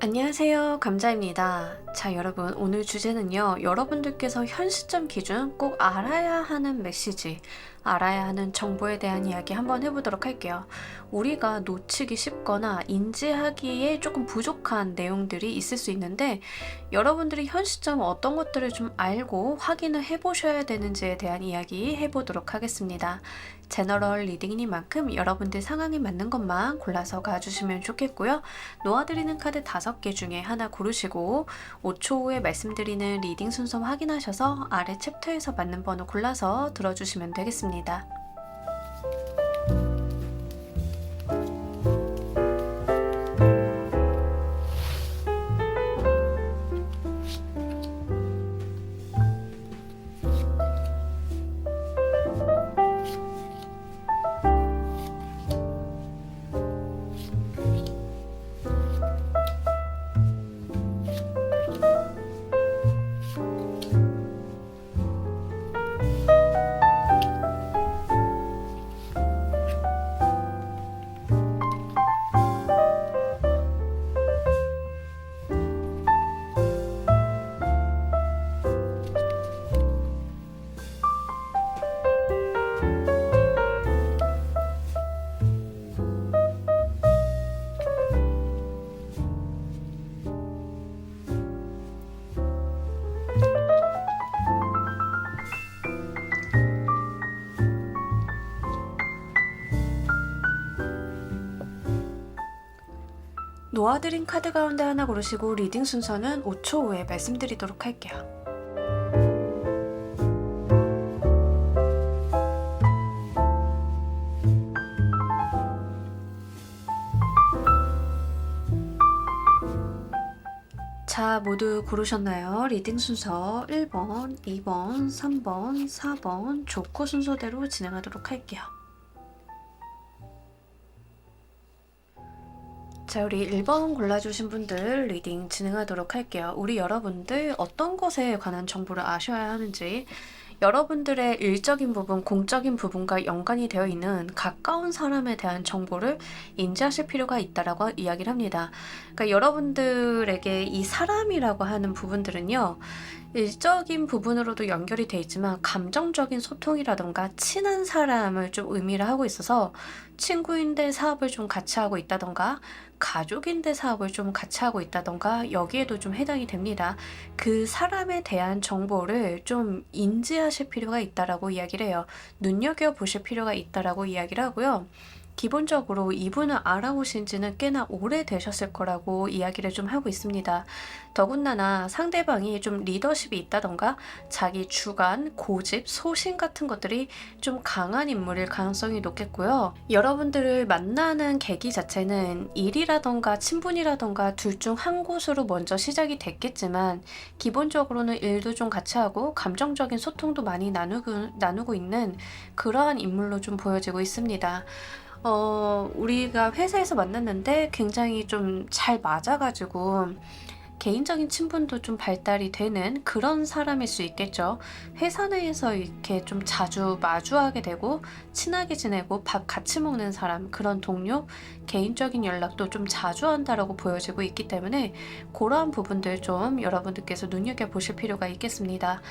안녕하세요. 감자입니다. 자, 여러분, 오늘 주제는요, 여러분들께서 현 시점 기준 꼭 알아야 하는 메시지, 알아야 하는 정보에 대한 이야기 한번 해보도록 할게요. 우리가 놓치기 쉽거나 인지하기에 조금 부족한 내용들이 있을 수 있는데, 여러분들이 현 시점 어떤 것들을 좀 알고 확인을 해보셔야 되는지에 대한 이야기 해보도록 하겠습니다. 제너럴 리딩이니만큼 여러분들 상황에 맞는 것만 골라서 가주시면 좋겠고요. 놓아드리는 카드 5개 중에 하나 고르시고 5초 후에 말씀드리는 리딩 순서 확인하셔서 아래 챕터에서 맞는 번호 골라서 들어주시면 되겠습니다. 놓아드린 카드 가운데 하나 고르시고 리딩 순서는 5초 후에 말씀드리도록 할게요. 자, 모두 고르셨나요? 리딩 순서 1번, 2번, 3번, 4번 조커 순서대로 진행하도록 할게요. 자, 우리 1번 골라주신 분들 리딩 진행하도록 할게요. 우리 여러분들 어떤 것에 관한 정보를 아셔야 하는지, 여러분들의 일적인 부분, 공적인 부분과 연관이 되어 있는 가까운 사람에 대한 정보를 인지하실 필요가 있다라고 이야기를 합니다. 그러니까 여러분들에게 이 사람이라고 하는 부분들은요, 일적인 부분으로도 연결이 돼 있지만 감정적인 소통이라던가 친한 사람을 좀 의미를 하고 있어서 친구인데 사업을 좀 같이 하고 있다던가 가족인데 사업을 좀 같이 하고 있다던가 여기에도 좀 해당이 됩니다. 그 사람에 대한 정보를 좀 인지하실 필요가 있다라고 이야기를 해요. 눈여겨보실 필요가 있다라고 이야기를 하고요. 기본적으로 이분을 알아보신 지는 꽤나 오래되셨을 거라고 이야기를 좀 하고 있습니다. 더군다나 상대방이 좀 리더십이 있다던가 자기 주관, 고집, 소신 같은 것들이 좀 강한 인물일 가능성이 높겠고요. 여러분들을 만나는 계기 자체는 일이라던가 친분이라던가 둘 중 한 곳으로 먼저 시작이 됐겠지만 기본적으로는 일도 좀 같이 하고 감정적인 소통도 많이 나누고 있는 그러한 인물로 좀 보여지고 있습니다. 우리가 회사에서 만났는데 굉장히 좀 잘 맞아가지고 개인적인 친분도 좀 발달이 되는 그런 사람일 수 있겠죠. 회사 내에서 이렇게 좀 자주 마주하게 되고 친하게 지내고 밥 같이 먹는 사람, 그런 동료, 개인적인 연락도 좀 자주 한다라고 보여지고 있기 때문에 그러한 부분들 좀 여러분들께서 눈여겨보실 필요가 있겠습니다.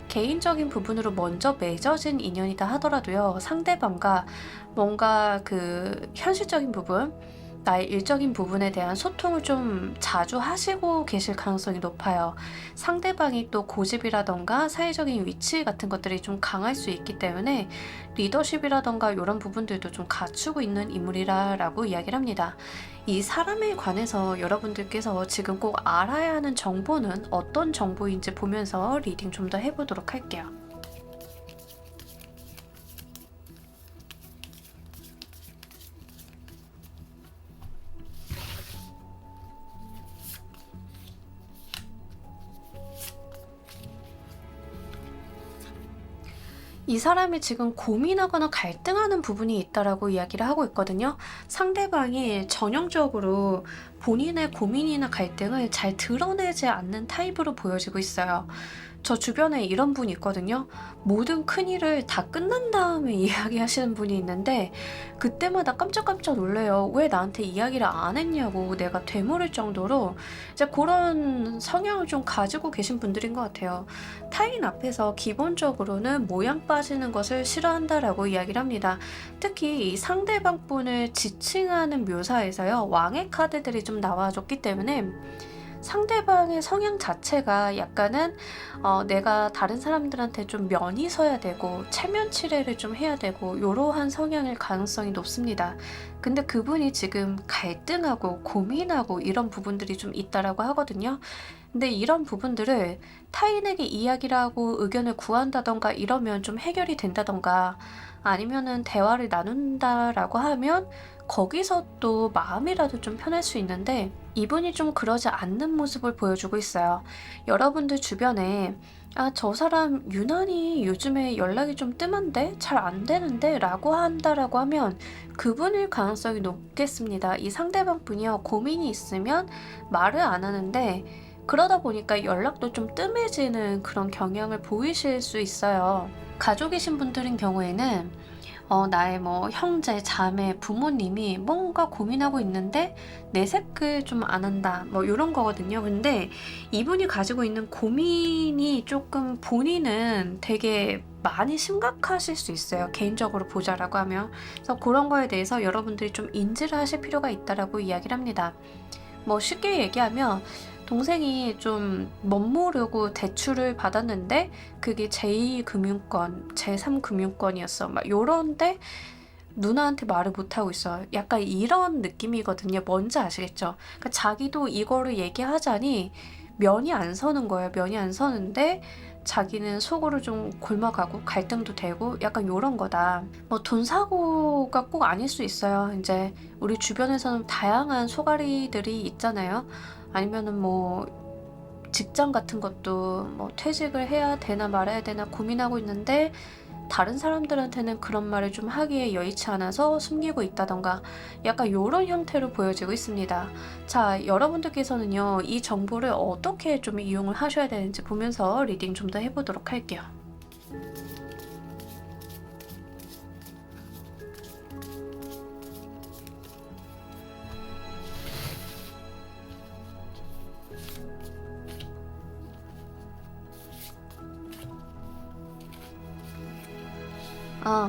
개인적인 부분으로 먼저 맺어진 인연이다 하더라도요, 상대방과 뭔가 그 현실적인 부분, 나의 일적인 부분에 대한 소통을 좀 자주 하시고 계실 가능성이 높아요. 상대방이 또 고집이라던가 사회적인 위치 같은 것들이 좀 강할 수 있기 때문에 리더십이라던가 이런 부분들도 좀 갖추고 있는 인물이라고 이야기를 합니다. 이 사람에 관해서 여러분들께서 지금 꼭 알아야 하는 정보는 어떤 정보인지 보면서 리딩 좀 더 해보도록 할게요. 이 사람이 지금 고민하거나 갈등하는 부분이 있다라고 이야기를 하고 있거든요. 상대방이 전형적으로 본인의 고민이나 갈등을 잘 드러내지 않는 타입으로 보여지고 있어요. 저 주변에 이런 분이 있거든요. 모든 큰일을 다 끝난 다음에 이야기하시는 분이 있는데 그때마다 깜짝깜짝 놀래요. 왜 나한테 이야기를 안 했냐고 내가 되물을 정도로 이제 그런 성향을 좀 가지고 계신 분들인 것 같아요. 타인 앞에서 기본적으로는 모양 빠지는 것을 싫어한다라고 이야기를 합니다. 특히 이 상대방 분을 지칭하는 묘사에서요. 왕의 카드들이 좀 나와줬기 때문에 상대방의 성향 자체가 약간은 내가 다른 사람들한테 좀 면이 서야 되고 체면 치레를 좀 해야 되고 요러한 성향일 가능성이 높습니다. 근데 그분이 지금 갈등하고 고민하고 이런 부분들이 좀 있다라고 하거든요. 근데 이런 부분들을 타인에게 이야기를 하고 의견을 구한다던가 이러면 좀 해결이 된다던가 아니면은 대화를 나눈다라고 하면 거기서 또 마음이라도 좀 편할 수 있는데 이분이 좀 그러지 않는 모습을 보여주고 있어요. 여러분들 주변에 저 사람 유난히 요즘에 연락이 좀 뜸한데 잘 안 되는데 라고 한다라고 하면 그분일 가능성이 높겠습니다. 이 상대방 분이요. 고민이 있으면 말을 안 하는데 그러다 보니까 연락도 좀 뜸해지는 그런 경향을 보이실 수 있어요. 가족이신 분들인 경우에는 나의 뭐 형제, 자매, 부모님이 뭔가 고민하고 있는데 내색을 좀 안 한다. 뭐 요런 거거든요. 근데 이분이 가지고 있는 고민이 조금 본인은 되게 많이 심각하실 수 있어요. 개인적으로 보자라고 하면. 그래서 그런 거에 대해서 여러분들이 좀 인지를 하실 필요가 있다라고 이야기를 합니다. 뭐 쉽게 얘기하면 동생이 좀 멋모르고 대출을 받았는데 그게 제2금융권, 제3금융권이었어. 막 요런데 누나한테 말을 못하고 있어요. 약간 이런 느낌이거든요. 뭔지 아시겠죠? 그러니까 자기도 이거를 얘기하자니 면이 안 서는 거예요. 면이 안 서는데 자기는 속으로 좀 골마가고 갈등도 되고 약간 요런 거다. 뭐 돈 사고가 꼭 아닐 수 있어요. 이제 우리 주변에서는 다양한 소가리들이 있잖아요. 아니면은 뭐 직장 같은 것도 뭐 퇴직을 해야 되나 말아야 되나 고민하고 있는데 다른 사람들한테는 그런 말을 좀 하기에 여의치 않아서 숨기고 있다던가 약간 요런 형태로 보여지고 있습니다. 자, 여러분들께서는요, 이 정보를 어떻게 좀 이용을 하셔야 되는지 보면서 리딩 좀 더 해보도록 할게요.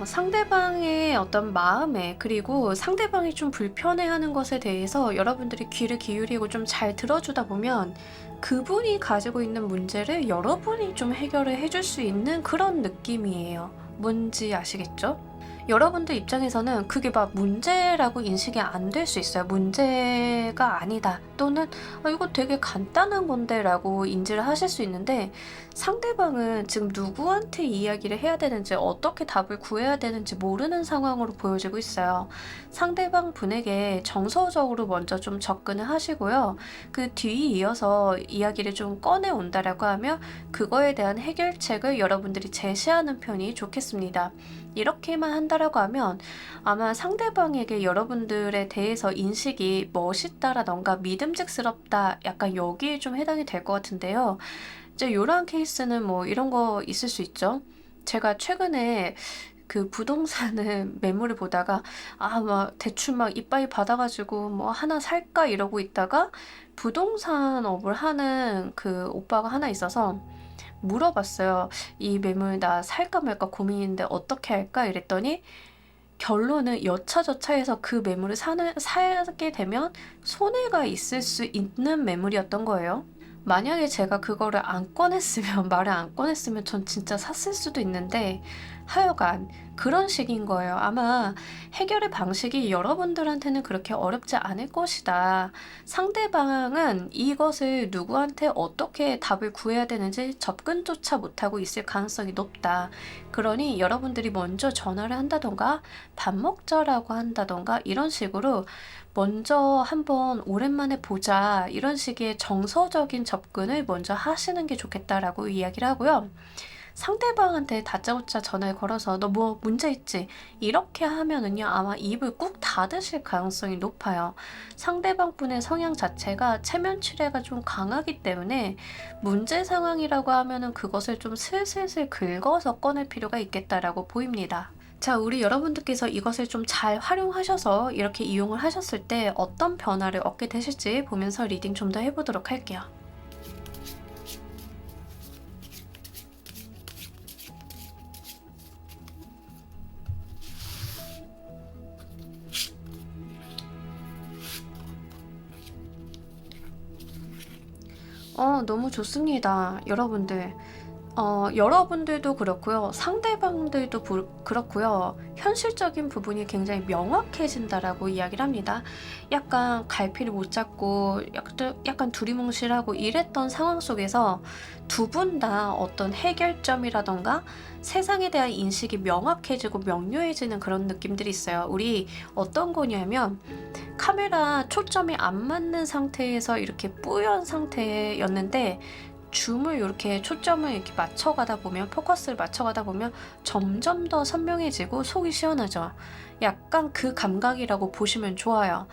상대방의 어떤 마음에 그리고 상대방이 좀 불편해하는 것에 대해서 여러분들이 귀를 기울이고 좀 잘 들어주다 보면 그분이 가지고 있는 문제를 여러분이 좀 해결을 해줄 수 있는 그런 느낌이에요. 뭔지 아시겠죠? 여러분들 입장에서는 그게 막 문제라고 인식이 안 될 수 있어요. 문제가 아니다. 또는 이거 되게 간단한 건데 라고 인지를 하실 수 있는데 상대방은 지금 누구한테 이야기를 해야 되는지 어떻게 답을 구해야 되는지 모르는 상황으로 보여지고 있어요. 상대방 분에게 정서적으로 먼저 좀 접근을 하시고요. 그 뒤에 이어서 이야기를 좀 꺼내 온다라고 하면 그거에 대한 해결책을 여러분들이 제시하는 편이 좋겠습니다. 이렇게만 한다라고 하면 아마 상대방에게 여러분들에 대해서 인식이 멋있다라던가 믿음직스럽다 약간 여기에 좀 해당이 될 것 같은데요. 이제 이런 케이스는 뭐 이런 거 있을 수 있죠. 제가 최근에 그 부동산을 매물을 보다가 막 대출 막 이빠이 받아가지고 뭐 하나 살까 이러고 있다가 부동산 업을 하는 그 오빠가 하나 있어서 물어봤어요. 이 매물 나 살까 말까 고민인데 어떻게 할까? 이랬더니 결론은 여차저차해서 그 매물을 사게 되면 손해가 있을 수 있는 매물이었던 거예요. 만약에 제가 그거를 안 꺼냈으면, 말을 안 꺼냈으면 전 진짜 샀을 수도 있는데 하여간 그런 식인 거예요. 아마 해결의 방식이 여러분들한테는 그렇게 어렵지 않을 것이다. 상대방은 이것을 누구한테 어떻게 답을 구해야 되는지 접근조차 못하고 있을 가능성이 높다. 그러니 여러분들이 먼저 전화를 한다던가 밥 먹자라고 한다던가 이런 식으로 먼저 한번 오랜만에 보자 이런 식의 정서적인 접근을 먼저 하시는 게 좋겠다라고 이야기를 하고요. 상대방한테 다짜고짜 전화를 걸어서 너 뭐 문제 있지? 이렇게 하면은요, 아마 입을 꾹 닫으실 가능성이 높아요. 상대방 분의 성향 자체가 체면 치레가 좀 강하기 때문에 문제 상황이라고 하면은 그것을 좀 슬슬슬 긁어서 꺼낼 필요가 있겠다라고 보입니다. 자, 우리 여러분들께서 이것을 좀 잘 활용하셔서 이렇게 이용을 하셨을 때 어떤 변화를 얻게 되실지 보면서 리딩 좀 더 해보도록 할게요. 너무 좋습니다. 여러분들. 여러분들도 그렇고요. 상대방들도 그렇고요. 현실적인 부분이 굉장히 명확해진다라고 이야기를 합니다. 약간 갈피를 못 잡고 약간 두리뭉실하고 이랬던 상황 속에서 두 분 다 어떤 해결점이라던가 세상에 대한 인식이 명확해지고 명료해지는 그런 느낌들이 있어요. 우리 어떤 거냐면 카메라 초점이 안 맞는 상태에서 이렇게 뿌연 상태였는데 줌을 이렇게 초점을 이렇게 맞춰가다 보면 포커스를 맞춰가다 보면 점점 더 선명해지고 속이 시원하죠. 약간 그 감각이라고 보시면 좋아요.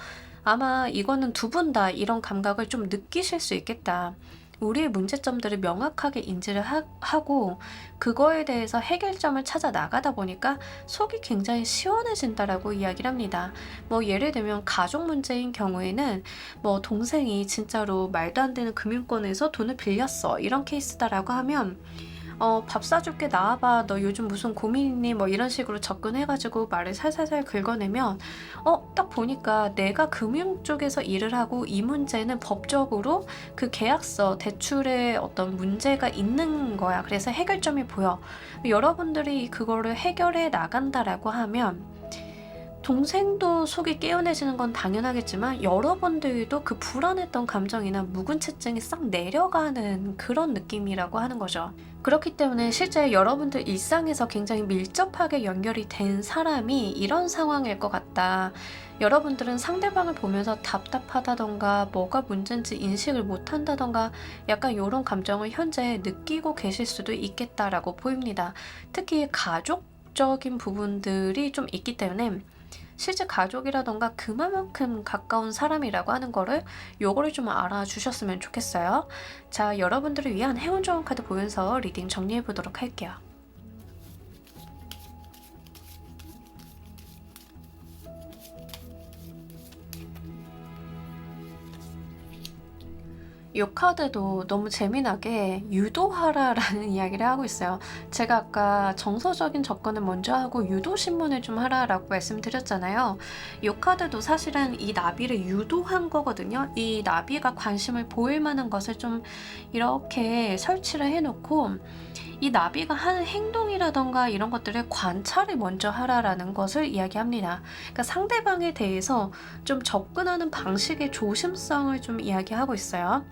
아마 이거는 두 분 다 이런 감각을 좀 느끼실 수 있겠다. 우리의 문제점들을 명확하게 인지를 하고 그거에 대해서 해결점을 찾아 나가다 보니까 속이 굉장히 시원해진다라고 이야기를 합니다. 뭐 예를 들면 가족 문제인 경우에는 뭐 동생이 진짜로 말도 안 되는 금융권에서 돈을 빌렸어 이런 케이스다라고 하면 밥 사줄게 나와봐 너 요즘 무슨 고민 있니 뭐 이런 식으로 접근해가지고 말을 살살살 긁어내면 딱 보니까 내가 금융 쪽에서 일을 하고 이 문제는 법적으로 그 계약서 대출에 어떤 문제가 있는 거야. 그래서 해결점이 보여. 여러분들이 그거를 해결해 나간다라고 하면 동생도 속이 깨어내지는 건 당연하겠지만 여러분들도 그 불안했던 감정이나 묵은 채증이 싹 내려가는 그런 느낌이라고 하는 거죠. 그렇기 때문에 실제 여러분들 일상에서 굉장히 밀접하게 연결이 된 사람이 이런 상황일 것 같다. 여러분들은 상대방을 보면서 답답하다던가 뭐가 문제인지 인식을 못한다던가 약간 이런 감정을 현재 느끼고 계실 수도 있겠다라고 보입니다. 특히 가족적인 부분들이 좀 있기 때문에 실제 가족이라던가 그만큼 가까운 사람이라고 하는 거를 요거를 좀 알아주셨으면 좋겠어요. 자, 여러분들을 위한 행운 좋은 카드 보면서 리딩 정리해 보도록 할게요. 이 카드도 너무 재미나게 유도하라라는 이야기를 하고 있어요. 제가 아까 정서적인 접근을 먼저 하고 유도 신문을 좀 하라라고 말씀드렸잖아요. 이 카드도 사실은 이 나비를 유도한 거거든요. 이 나비가 관심을 보일 만한 것을 좀 이렇게 설치를 해놓고 이 나비가 하는 행동이라던가 이런 것들을 관찰을 먼저 하라라는 것을 이야기합니다. 그러니까 상대방에 대해서 좀 접근하는 방식의 조심성을 좀 이야기하고 있어요.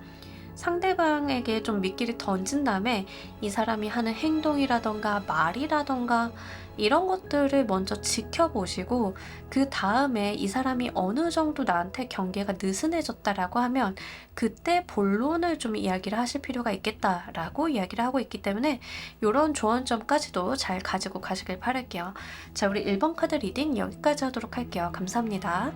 상대방에게 좀 미끼를 던진 다음에 이 사람이 하는 행동이라던가 말이라던가 이런 것들을 먼저 지켜보시고 그 다음에 이 사람이 어느 정도 나한테 경계가 느슨해졌다라고 하면 그때 본론을 좀 이야기를 하실 필요가 있겠다라고 이야기를 하고 있기 때문에 이런 조언점까지도 잘 가지고 가시길 바랄게요. 자, 우리 1번 카드 리딩 여기까지 하도록 할게요. 감사합니다.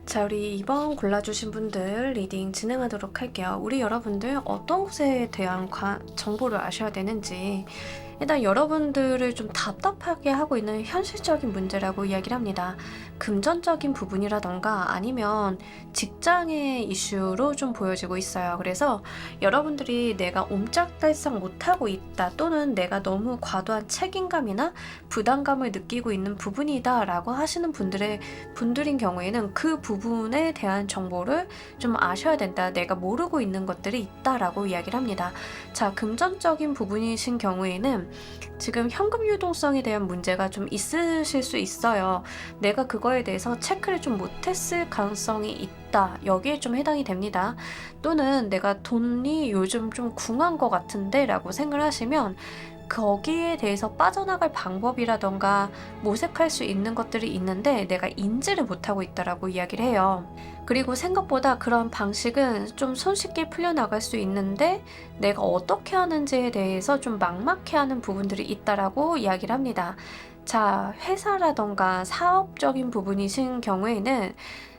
자, 우리 2번 골라주신 분들 리딩 진행하도록 할게요. 우리 여러분들 어떤 것에 대한 정보를 아셔야 되는지 일단 여러분들을 좀 답답하게 하고 있는 현실적인 문제라고 이야기를 합니다. 금전적인 부분이라던가 아니면 직장의 이슈로 좀 보여지고 있어요. 그래서 여러분들이 내가 옴짝달싹 못하고 있다 또는 내가 너무 과도한 책임감이나 부담감을 느끼고 있는 부분이다 라고 하시는 분들인 경우에는 그 부분에 대한 정보를 좀 아셔야 된다. 내가 모르고 있는 것들이 있다라고 이야기를 합니다. 자, 금전적인 부분이신 경우에는 지금 현금 유동성에 대한 문제가 좀 있으실 수 있어요. 내가 그거에 대해서 체크를 좀 못했을 가능성이 있다. 여기에 좀 해당이 됩니다. 또는 내가 돈이 요즘 좀 궁한 것 같은데 라고 생각을 하시면 거기에 대해서 빠져나갈 방법이라던가 모색할 수 있는 것들이 있는데 내가 인지를 못하고 있다라고 이야기를 해요. 그리고 생각보다 그런 방식은 좀 손쉽게 풀려나갈 수 있는데 내가 어떻게 하는지에 대해서 좀 막막해하는 부분들이 있다라고 이야기를 합니다. 자, 회사라던가 사업적인 부분이신 경우에는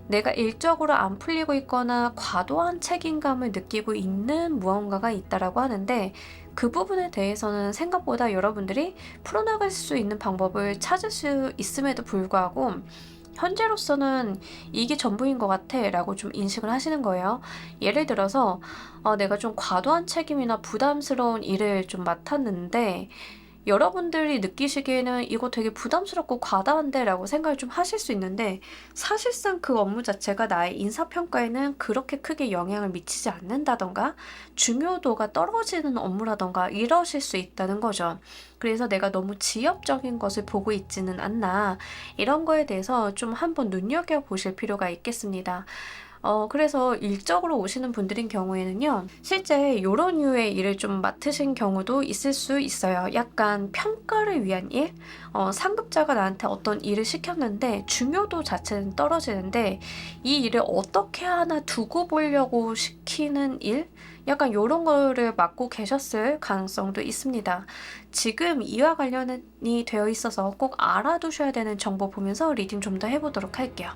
내가 일적으로 안 풀리고 있거나 과도한 책임감을 느끼고 있는 무언가가 있다라고 하는데 그 부분에 대해서는 생각보다 여러분들이 풀어나갈 수 있는 방법을 찾을 수 있음에도 불구하고 현재로서는 이게 전부인 것 같아 라고 좀 인식을 하시는 거예요. 예를 들어서 내가 좀 과도한 책임이나 부담스러운 일을 좀 맡았는데 여러분들이 느끼시기에는 이거 되게 부담스럽고 과다한데 라고 생각을 좀 하실 수 있는데 사실상 그 업무 자체가 나의 인사평가에는 그렇게 크게 영향을 미치지 않는다던가 중요도가 떨어지는 업무라던가 이러실 수 있다는 거죠. 그래서 내가 너무 지엽적인 것을 보고 있지는 않나 이런 거에 대해서 좀 한번 눈여겨보실 필요가 있겠습니다. 그래서 일적으로 오시는 분들인 경우에는요, 실제 요런 류의 일을 좀 맡으신 경우도 있을 수 있어요. 약간 평가를 위한 일? 상급자가 나한테 어떤 일을 시켰는데 중요도 자체는 떨어지는데 이 일을 어떻게 하나 두고 보려고 시키는 일? 약간 요런 거를 맡고 계셨을 가능성도 있습니다. 지금 이와 관련이 되어 있어서 꼭 알아두셔야 되는 정보 보면서 리딩 좀 더 해보도록 할게요.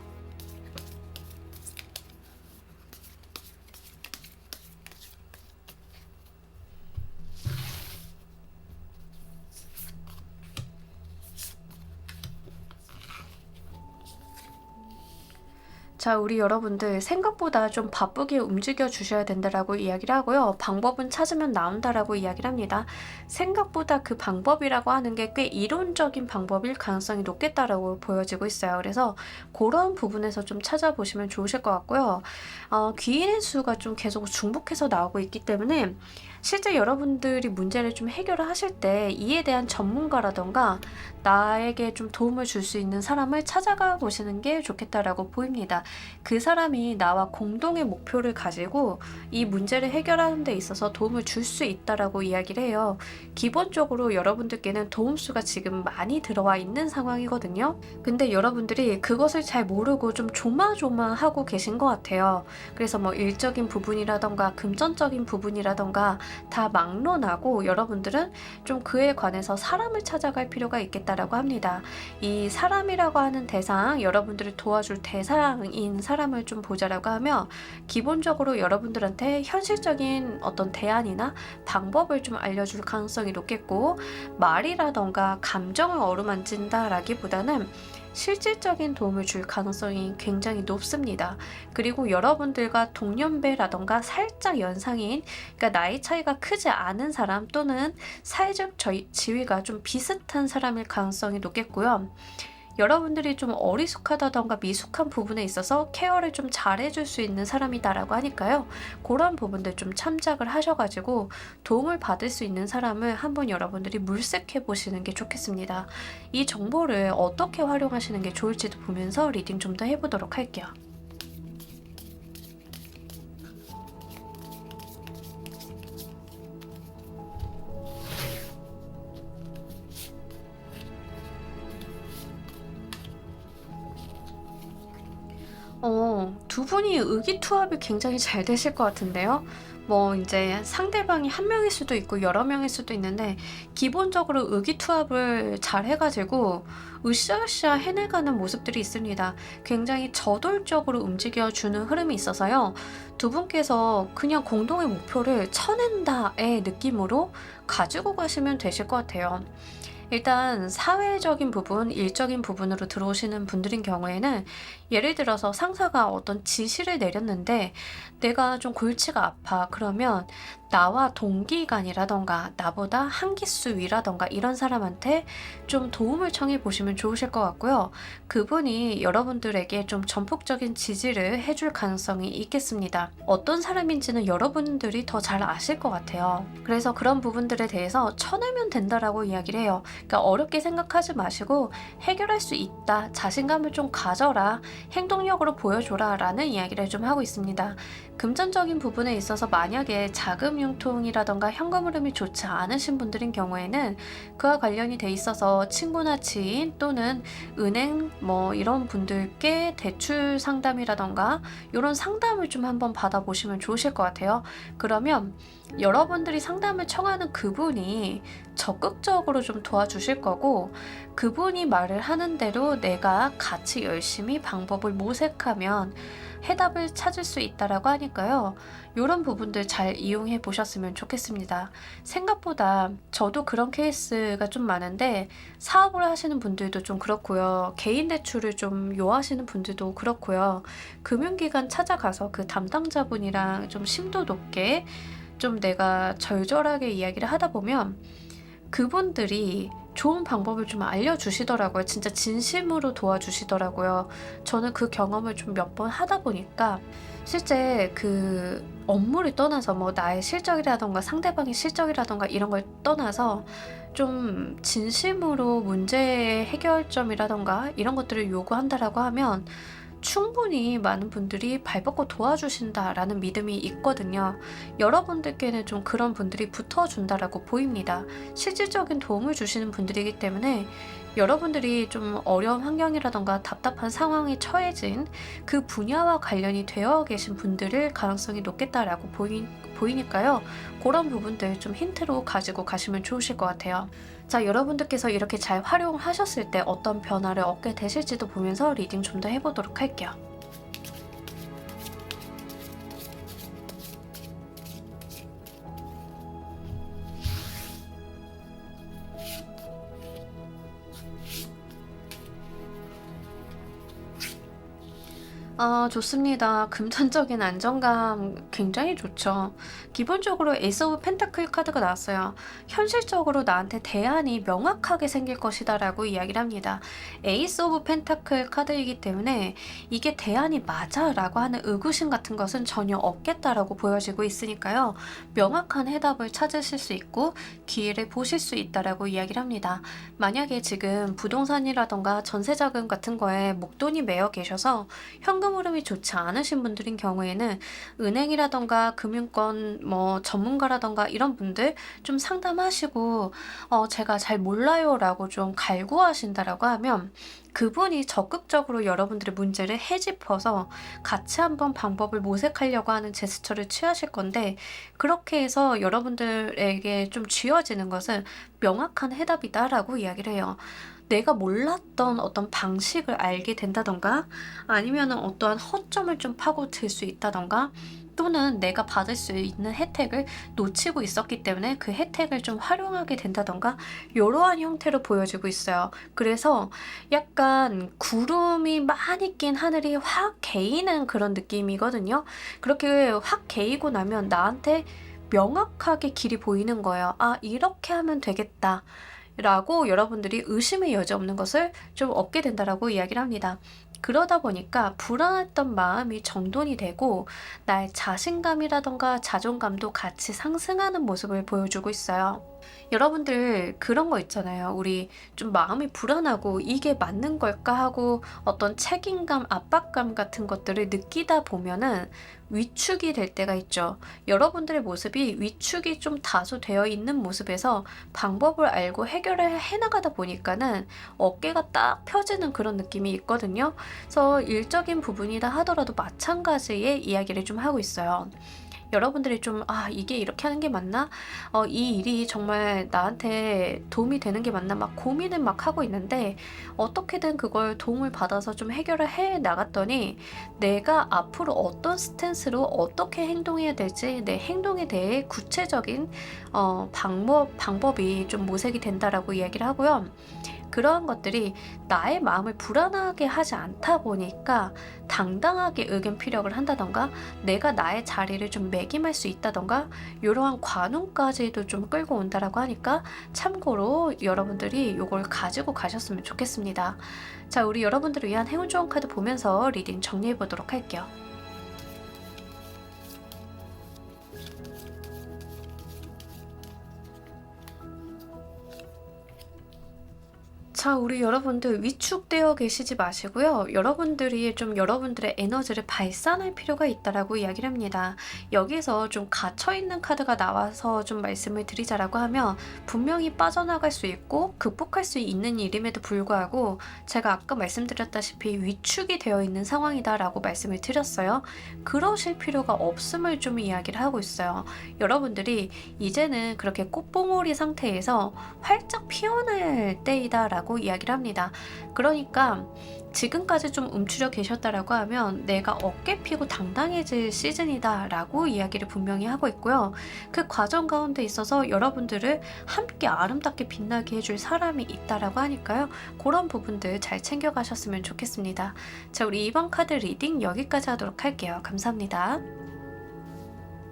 자, 우리 여러분들 생각보다 좀 바쁘게 움직여 주셔야 된다라고 이야기를 하고요. 방법은 찾으면 나온다라고 이야기를 합니다. 생각보다 그 방법이라고 하는 게 꽤 이론적인 방법일 가능성이 높겠다라고 보여지고 있어요. 그래서 그런 부분에서 좀 찾아보시면 좋으실 것 같고요. 귀인의 수가 좀 계속 중복해서 나오고 있기 때문에 실제 여러분들이 문제를 좀 해결을 하실 때 이에 대한 전문가라던가 나에게 좀 도움을 줄 수 있는 사람을 찾아가 보시는 게 좋겠다라고 보입니다. 그 사람이 나와 공동의 목표를 가지고 이 문제를 해결하는 데 있어서 도움을 줄 수 있다라고 이야기를 해요. 기본적으로 여러분들께는 도움수가 지금 많이 들어와 있는 상황이거든요. 근데 여러분들이 그것을 잘 모르고 좀 조마조마하고 계신 것 같아요. 그래서 뭐 일적인 부분이라던가 금전적인 부분이라던가 다 막론하고 여러분들은 좀 그에 관해서 사람을 찾아갈 필요가 있겠다라고 합니다. 이 사람이라고 하는 대상, 여러분들을 도와줄 대상인 사람을 좀 보자라고 하면 기본적으로 여러분들한테 현실적인 어떤 대안이나 방법을 좀 알려줄 가능성이 높겠고 말이라던가 감정을 어루만진다라기보다는 실질적인 도움을 줄 가능성이 굉장히 높습니다. 그리고 여러분들과 동년배라던가 살짝 연상인, 그러니까 나이 차이가 크지 않은 사람 또는 사회적 지위가 좀 비슷한 사람일 가능성이 높겠고요. 여러분들이 좀 어리숙하다던가 미숙한 부분에 있어서 케어를 좀 잘해줄 수 있는 사람이다라고 하니까요. 그런 부분들 좀 참작을 하셔가지고 도움을 받을 수 있는 사람을 한번 여러분들이 물색해 보시는 게 좋겠습니다. 이 정보를 어떻게 활용하시는 게 좋을지도 보면서 리딩 좀 더 해보도록 할게요. 두 분이 의기투합이 굉장히 잘 되실 것 같은데요. 뭐 이제 상대방이 한 명일 수도 있고 여러 명일 수도 있는데 기본적으로 의기투합을 잘 해가지고 으쌰으쌰 해내가는 모습들이 있습니다. 굉장히 저돌적으로 움직여주는 흐름이 있어서요. 두 분께서 그냥 공동의 목표를 쳐낸다의 느낌으로 가지고 가시면 되실 것 같아요. 일단 사회적인 부분, 일적인 부분으로 들어오시는 분들인 경우에는 예를 들어서 상사가 어떤 지시를 내렸는데 내가 좀 골치가 아파. 그러면 나와 동기간이라던가 나보다 한 기수 위라던가 이런 사람한테 좀 도움을 청해 보시면 좋으실 것 같고요. 그분이 여러분들에게 좀 전폭적인 지지를 해줄 가능성이 있겠습니다. 어떤 사람인지는 여러분들이 더 잘 아실 것 같아요. 그래서 그런 부분들에 대해서 쳐내면 된다라고 이야기를 해요. 그러니까 어렵게 생각하지 마시고 해결할 수 있다. 자신감을 좀 가져라. 행동력으로 보여줘라 라는 이야기를 좀 하고 있습니다. 금전적인 부분에 있어서 만약에 자금이 대중융통이라던가 현금 흐름이 좋지 않으신 분들인 경우에는 그와 관련이 돼 있어서 친구나 지인 또는 은행 뭐 이런 분들께 대출 상담이라던가 이런 상담을 좀 한번 받아보시면 좋으실 것 같아요. 그러면 여러분들이 상담을 청하는 그분이 적극적으로 좀 도와주실 거고, 그분이 말을 하는 대로 내가 같이 열심히 방법을 모색하면 해답을 찾을 수 있다라고 하니까요. 이런 부분들 잘 이용해 보셨으면 좋겠습니다. 생각보다 저도 그런 케이스가 좀 많은데, 사업을 하시는 분들도 좀 그렇고요. 개인 대출을 좀 요하시는 분들도 그렇고요. 금융기관 찾아가서 그 담당자분이랑 좀 심도 높게 좀 내가 절절하게 이야기를 하다 보면 그분들이 좋은 방법을 좀 알려주시더라고요. 진짜 진심으로 도와주시더라고요. 저는 그 경험을 좀 몇 번 하다 보니까 실제 그 업무를 떠나서 뭐 나의 실적이라던가 상대방의 실적이라던가 이런 걸 떠나서 좀 진심으로 문제 해결점이라던가 이런 것들을 요구한다라고 하면 충분히 많은 분들이 발벗고 도와주신다라는 믿음이 있거든요. 여러분들께는 좀 그런 분들이 붙어준다라고 보입니다. 실질적인 도움을 주시는 분들이기 때문에 여러분들이 좀 어려운 환경이라던가 답답한 상황에 처해진 그 분야와 관련이 되어 계신 분들일 가능성이 높겠다라고 보이니까요. 그런 부분들 좀 힌트로 가지고 가시면 좋으실 것 같아요. 자, 여러분들께서 이렇게 잘 활용하셨을 때 어떤 변화를 얻게 되실지도 보면서 리딩 좀 더 해보도록 할게요. 좋습니다. 금전적인 안정감 굉장히 좋죠. 기본적으로 에이스 오브 펜타클 카드가 나왔어요. 현실적으로 나한테 대안이 명확하게 생길 것이다라고 이야기를 합니다. 에이스 오브 펜타클 카드이기 때문에 이게 대안이 맞아라고 하는 의구심 같은 것은 전혀 없겠다라고 보여지고 있으니까요. 명확한 해답을 찾으실 수 있고 기회를 보실 수 있다라고 이야기를 합니다. 만약에 지금 부동산이라던가 전세자금 같은 거에 목돈이 매여 계셔서 현금 흐름이 좋지 않으신 분들인 경우에는 은행이라던가 금융권 뭐 전문가라던가 이런 분들 좀 상담하시고 제가 잘 몰라요라고 좀 갈구하신다라고 하면 그분이 적극적으로 여러분들의 문제를 헤집어서 같이 한번 방법을 모색하려고 하는 제스처를 취하실 건데, 그렇게 해서 여러분들에게 좀 쥐어지는 것은 명확한 해답이다라고 이야기를 해요. 내가 몰랐던 어떤 방식을 알게 된다던가 아니면은 어떠한 허점을 좀 파고들 수 있다던가 또는 내가 받을 수 있는 혜택을 놓치고 있었기 때문에 그 혜택을 좀 활용하게 된다던가 이러한 형태로 보여지고 있어요. 그래서 약간 구름이 많이 낀 하늘이 확 개이는 그런 느낌이거든요. 그렇게 확 개이고 나면 나한테 명확하게 길이 보이는 거예요. 아, 이렇게 하면 되겠다. 라고 여러분들이 의심의 여지 없는 것을 좀 얻게 된다라고 이야기를 합니다. 그러다 보니까 불안했던 마음이 정돈이 되고 나의 자신감이라던가 자존감도 같이 상승하는 모습을 보여주고 있어요. 여러분들 그런 거 있잖아요. 우리 좀 마음이 불안하고 이게 맞는 걸까 하고 어떤 책임감, 압박감 같은 것들을 느끼다 보면은 위축이 될 때가 있죠. 여러분들의 모습이 위축이 좀 다소 되어 있는 모습에서 방법을 알고 해결을 해나가다 보니까는 어깨가 딱 펴지는 그런 느낌이 있거든요. 그래서 일적인 부분이다 하더라도 마찬가지의 이야기를 좀 하고 있어요. 여러분들이 좀, 아, 이게 이렇게 하는 게 맞나? 이 일이 정말 나한테 도움이 되는 게 맞나? 막 고민을 막 하고 있는데, 어떻게든 그걸 도움을 받아서 좀 해결을 해 나갔더니, 내가 앞으로 어떤 스탠스로 어떻게 행동해야 될지, 내 행동에 대해 구체적인, 방법이 좀 모색이 된다라고 이야기를 하고요. 그러한 것들이 나의 마음을 불안하게 하지 않다 보니까 당당하게 의견 피력을 한다던가 내가 나의 자리를 좀 매김할 수 있다던가 이러한 관움까지도 좀 끌고 온다라고 하니까 참고로 여러분들이 이걸 가지고 가셨으면 좋겠습니다. 자, 우리 여러분들을 위한 행운 좋은 카드 보면서 리딩 정리해 보도록 할게요. 자, 우리 여러분들 위축되어 계시지 마시고요. 여러분들이 좀 여러분들의 에너지를 발산할 필요가 있다라고 이야기를 합니다. 여기서 좀 갇혀있는 카드가 나와서 좀 말씀을 드리자라고 하면 분명히 빠져나갈 수 있고 극복할 수 있는 일임에도 불구하고 제가 아까 말씀드렸다시피 위축이 되어 있는 상황이다라고 말씀을 드렸어요. 그러실 필요가 없음을 좀 이야기를 하고 있어요. 여러분들이 이제는 그렇게 꽃봉오리 상태에서 활짝 피어날 때이다라고 이야기를 합니다. 그러니까 지금까지 좀 움츠려 계셨다라고 하면 내가 어깨 피고 당당해질 시즌이다 라고 이야기를 분명히 하고 있고요. 그 과정 가운데 있어서 여러분들을 함께 아름답게 빛나게 해줄 사람이 있다라고 하니까요. 그런 부분들 잘 챙겨가셨으면 좋겠습니다. 자, 우리 이번 카드 리딩 여기까지 하도록 할게요. 감사합니다.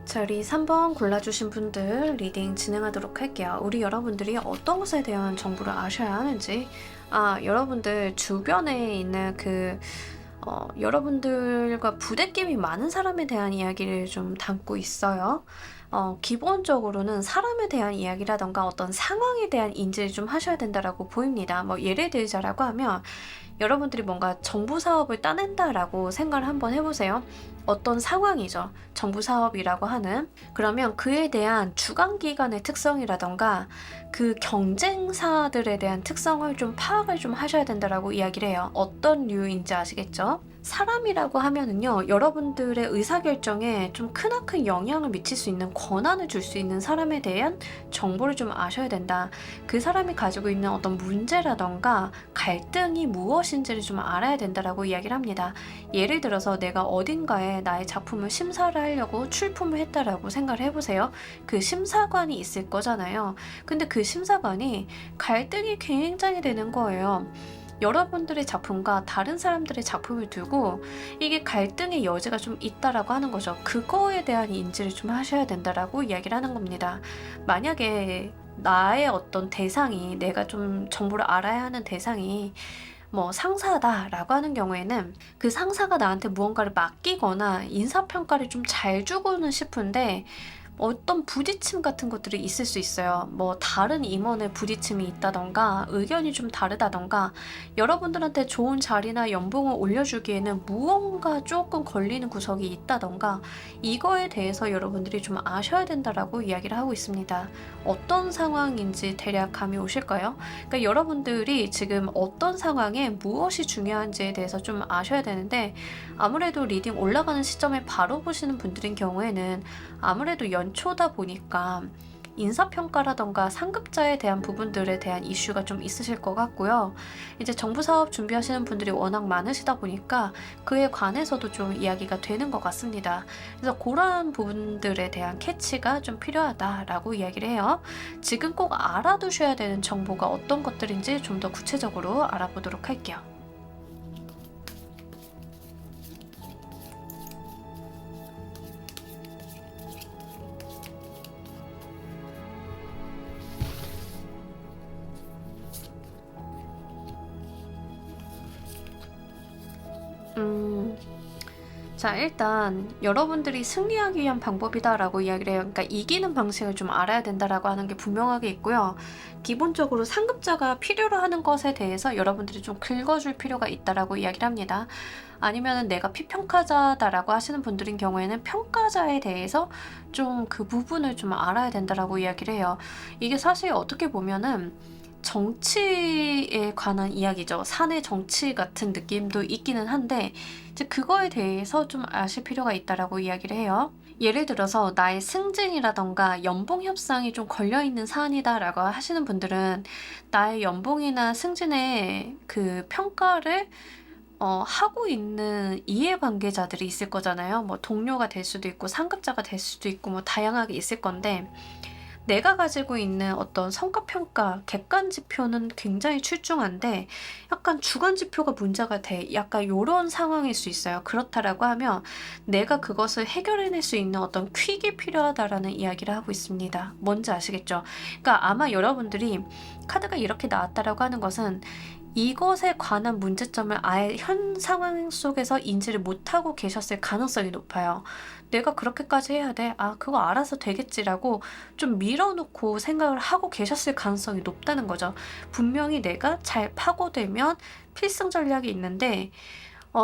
자, 우리 3번 골라주신 분들 리딩 진행하도록 할게요. 우리 여러분들이 어떤 것에 대한 정보를 아셔야 하는지, 여러분들 주변에 있는 여러분들과 부대낌이 많은 사람에 대한 이야기를 좀 담고 있어요. 기본적으로는 사람에 대한 이야기라던가 어떤 상황에 대한 인지를 좀 하셔야 된다라고 보입니다. 뭐 예를 들자라고 하면 여러분들이 뭔가 정부 사업을 따낸다라고 생각을 한번 해보세요. 어떤 상황이죠. 정부 사업이라고 하는. 그러면 그에 대한 주관기관의 특성이라던가 그 경쟁사들에 대한 특성을 좀 파악을 좀 하셔야 된다라고 이야기를 해요. 어떤 류인지 아시겠죠? 사람이라고 하면은요, 여러분들의 의사결정에 좀 크나큰 영향을 미칠 수 있는 권한을 줄 수 있는 사람에 대한 정보를 좀 아셔야 된다. 그 사람이 가지고 있는 어떤 문제라던가 갈등이 무엇인지를 좀 알아야 된다라고 이야기를 합니다. 예를 들어서 내가 어딘가에 나의 작품을 심사를 하려고 출품을 했다라고 생각을 해보세요. 그 심사관이 있을 거잖아요. 근데 그 심사관이 갈등이 굉장히 되는 거예요. 여러분들의 작품과 다른 사람들의 작품을 두고 이게 갈등의 여지가 좀 있다라고 하는 거죠. 그거에 대한 인지를 좀 하셔야 된다라고 이야기를 하는 겁니다. 만약에 나의 어떤 대상이, 내가 좀 정보를 알아야 하는 대상이 뭐 상사다라고 하는 경우에는 그 상사가 나한테 무언가를 맡기거나 인사평가를 좀 잘 주고는 싶은데 어떤 부딪힘 같은 것들이 있을 수 있어요. 뭐 다른 임원의 부딪힘이 있다던가 의견이 좀 다르다던가 여러분들한테 좋은 자리나 연봉을 올려주기에는 무언가 조금 걸리는 구석이 있다던가 이거에 대해서 여러분들이 좀 아셔야 된다라고 이야기를 하고 있습니다. 어떤 상황인지 대략 감이 오실까요? 그러니까 여러분들이 지금 어떤 상황에 무엇이 중요한지에 대해서 좀 아셔야 되는데 아무래도 리딩 올라가는 시점에 바로 보시는 분들인 경우에는 아무래도 연초다 보니까 인사평가라던가 상급자에 대한 부분들에 대한 이슈가 좀 있으실 것 같고요. 이제 정부 사업 준비하시는 분들이 워낙 많으시다 보니까 그에 관해서도 좀 이야기가 되는 것 같습니다. 그래서 그런 부분들에 대한 캐치가 좀 필요하다라고 이야기를 해요. 지금 꼭 알아두셔야 되는 정보가 어떤 것들인지 좀 더 구체적으로 알아보도록 할게요. 자, 일단 여러분들이 승리하기 위한 방법이다라고 이야기를 해요. 그러니까 이기는 방식을 좀 알아야 된다라고 하는 게 분명하게 있고요. 기본적으로 상급자가 필요로 하는 것에 대해서 여러분들이 좀 긁어줄 필요가 있다라고 이야기를 합니다. 아니면은 내가 피평가자다라고 하시는 분들인 경우에는 평가자에 대해서 좀 그 부분을 좀 알아야 된다라고 이야기를 해요. 이게 사실 어떻게 보면은 정치에 관한 이야기죠. 사내 정치 같은 느낌도 있기는 한데 이제 그거에 대해서 좀 아실 필요가 있다라고 이야기를 해요. 예를 들어서 나의 승진이라던가 연봉 협상이 좀 걸려있는 사안이다라고 하시는 분들은 나의 연봉이나 승진의 그 평가를 하고 있는 이해관계자들이 있을 거잖아요. 뭐 동료가 될 수도 있고 상급자가 될 수도 있고 뭐 다양하게 있을 건데 내가 가지고 있는 어떤 성과평가, 객관지표는 굉장히 출중한데 약간 주관지표가 문제가 돼. 약간 요런 상황일 수 있어요. 그렇다라고 하면 내가 그것을 해결해낼 수 있는 어떤 퀵이 필요하다라는 이야기를 하고 있습니다. 뭔지 아시겠죠? 그러니까 아마 여러분들이 카드가 이렇게 나왔다라고 하는 것은 이것에 관한 문제점을 아예 현 상황 속에서 인지를 못하고 계셨을 가능성이 높아요. 내가 그렇게까지 해야 돼? 아, 그거 알아서 되겠지라고 좀 밀어놓고 생각을 하고 계셨을 가능성이 높다는 거죠. 분명히 내가 잘 파고들면 필승 전략이 있는데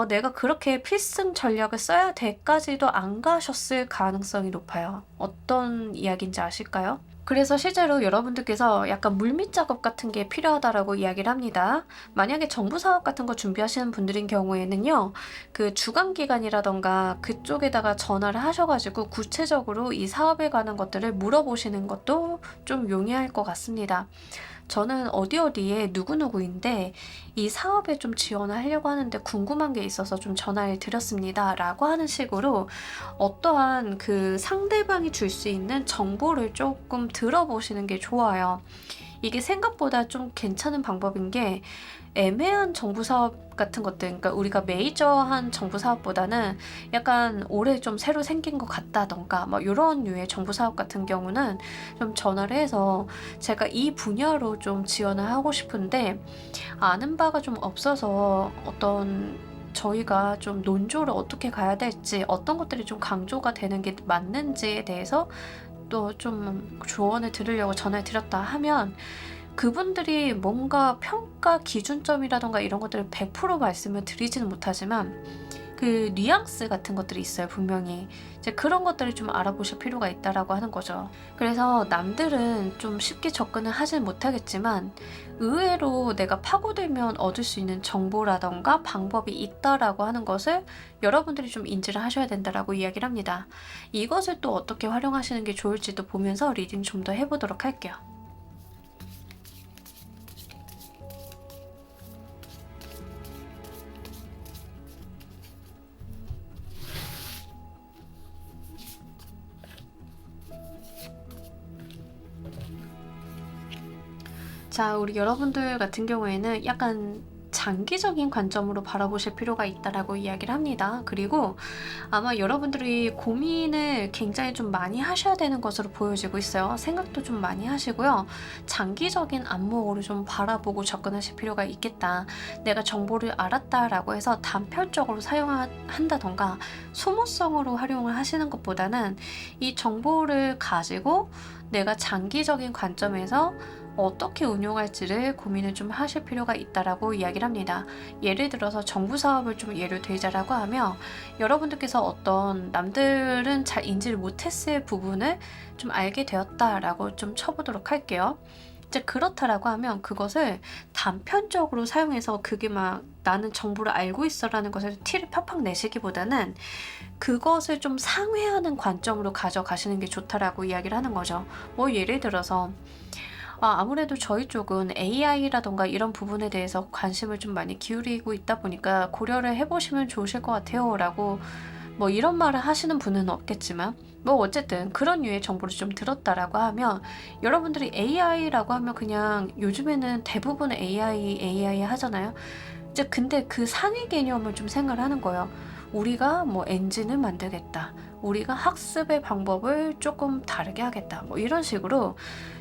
내가 그렇게 필승 전략을 써야 돼까지도 안 가셨을 가능성이 높아요. 어떤 이야기인지 아실까요? 그래서 실제로 여러분들께서 약간 물밑 작업 같은 게 필요하다라고 이야기를 합니다. 만약에 정부 사업 같은 거 준비하시는 분들인 경우에는요, 그 주관기관이라던가 그쪽에다가 전화를 하셔가지고 구체적으로 이 사업에 관한 것들을 물어보시는 것도 좀 용이할 것 같습니다. 저는 어디 어디에 누구누구인데 이 사업에 좀 지원을 하려고 하는데 궁금한 게 있어서 좀 전화를 드렸습니다. 라고 하는 식으로 어떠한 그 상대방이 줄 수 있는 정보를 조금 들어보시는 게 좋아요. 이게 생각보다 좀 괜찮은 방법인 게 애매한 정부 사업 같은 것들, 그러니까 우리가 메이저한 정부 사업보다는 약간 올해 좀 새로 생긴 것 같다던가 뭐 이런 류의 정부 사업 같은 경우는 좀 전화를 해서 제가 이 분야로 좀 지원을 하고 싶은데 아는 바가 좀 없어서 어떤 저희가 좀 논조를 어떻게 가야 될지, 어떤 것들이 좀 강조가 되는 게 맞는지에 대해서 또 좀 조언을 들으려고 전화를 드렸다 하면 그분들이 뭔가 평가 기준점이라던가 이런 것들을 100% 말씀을 드리지는 못하지만 그 뉘앙스 같은 것들이 있어요, 분명히. 이제 그런 것들을 좀 알아보실 필요가 있다라고 하는 거죠. 그래서 남들은 좀 쉽게 접근을 하진 못하겠지만 의외로 내가 파고들면 얻을 수 있는 정보라던가 방법이 있다라고 하는 것을 여러분들이 좀 인지를 하셔야 된다라고 이야기를 합니다. 이것을 또 어떻게 활용하시는 게 좋을지도 보면서 리딩 좀 더 해보도록 할게요. 자, 우리 여러분들 같은 경우에는 약간 장기적인 관점으로 바라보실 필요가 있다라고 이야기를 합니다. 그리고 아마 여러분들이 고민을 굉장히 좀 많이 하셔야 되는 것으로 보여지고 있어요. 생각도 좀 많이 하시고요. 장기적인 안목으로 좀 바라보고 접근하실 필요가 있겠다. 내가 정보를 알았다라고 해서 단편적으로 사용한다던가 소모성으로 활용을 하시는 것보다는 이 정보를 가지고 내가 장기적인 관점에서 어떻게 운용할지를 고민을 좀 하실 필요가 있다라고 이야기를 합니다. 예를 들어서 정부 사업을 좀 예를 들자라고 하면 여러분들께서 어떤 남들은 잘 인지를 못했을 부분을 좀 알게 되었다라고 좀 쳐보도록 할게요. 이제 그렇다라고 하면 그것을 단편적으로 사용해서 그게 막 나는 정보를 알고 있어라는 것을 티를 팍팍 내시기보다는 그것을 좀 상회하는 관점으로 가져가시는 게 좋다라고 이야기를 하는 거죠. 뭐 예를 들어서 아무래도 저희 쪽은 AI라던가 이런 부분에 대해서 관심을 좀 많이 기울이고 있다 보니까 고려를 해보시면 좋으실 것 같아요. 라고 뭐 이런 말을 하시는 분은 없겠지만 뭐 어쨌든 그런 류의 정보를 좀 들었다라고 하면 여러분들이 AI라고 하면 그냥 요즘에는 대부분 AI 하잖아요. 이제 근데 그 상위 개념을 좀 생각을 하는 거예요. 우리가 뭐 엔진을 만들겠다. 우리가 학습의 방법을 조금 다르게 하겠다. 뭐 이런 식으로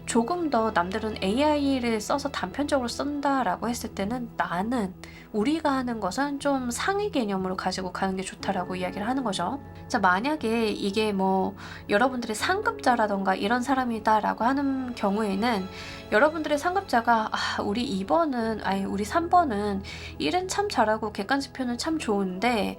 조금 더 남들은 AI를 써서 단편적으로 쓴다라고 했을 때는 나는 우리가 하는 것은 좀 상위 개념으로 가지고 가는 게 좋다라고 이야기를 하는 거죠. 자, 만약에 이게 뭐 여러분들의 상급자라던가 이런 사람이다라고 하는 경우에는 여러분들의 상급자가 우리 2번은 아니 우리 3번은 일은 참 잘하고 객관지표는 참 좋은데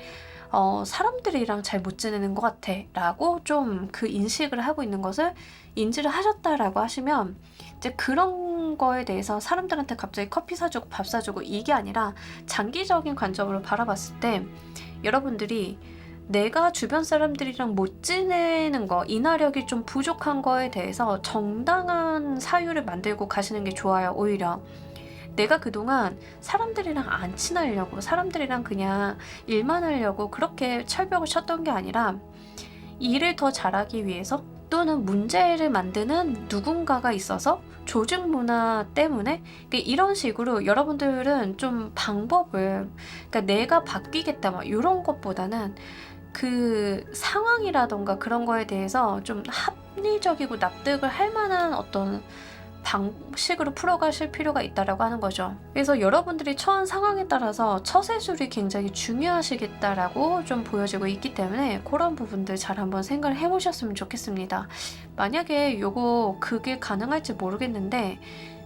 사람들이랑 잘 못 지내는 것 같아 라고 좀 그 인식을 하고 있는 것을 인지를 하셨다라고 하시면 이제 그런 거에 대해서 사람들한테 갑자기 커피 사주고 밥 사주고 이게 아니라 장기적인 관점으로 바라봤을 때 여러분들이 내가 주변 사람들이랑 못 지내는 거, 인화력이 좀 부족한 거에 대해서 정당한 사유를 만들고 가시는 게 좋아요, 오히려. 내가 그동안 사람들이랑 안 친하려고, 사람들이랑 그냥 일만 하려고 그렇게 철벽을 쳤던 게 아니라 일을 더 잘하기 위해서 또는 문제를 만드는 누군가가 있어서 조직 문화 때문에 이런 식으로 여러분들은 좀 방법을 그러니까 내가 바뀌겠다 막 이런 것보다는 그 상황이라던가 그런 거에 대해서 좀 합리적이고 납득을 할 만한 어떤 방식으로 풀어가실 필요가 있다라고 하는 거죠. 그래서 여러분들이 처한 상황에 따라서 처세술이 굉장히 중요하시겠다라고 좀 보여지고 있기 때문에 그런 부분들 잘 한번 생각을 해보셨으면 좋겠습니다. 만약에 그게 가능할지 모르겠는데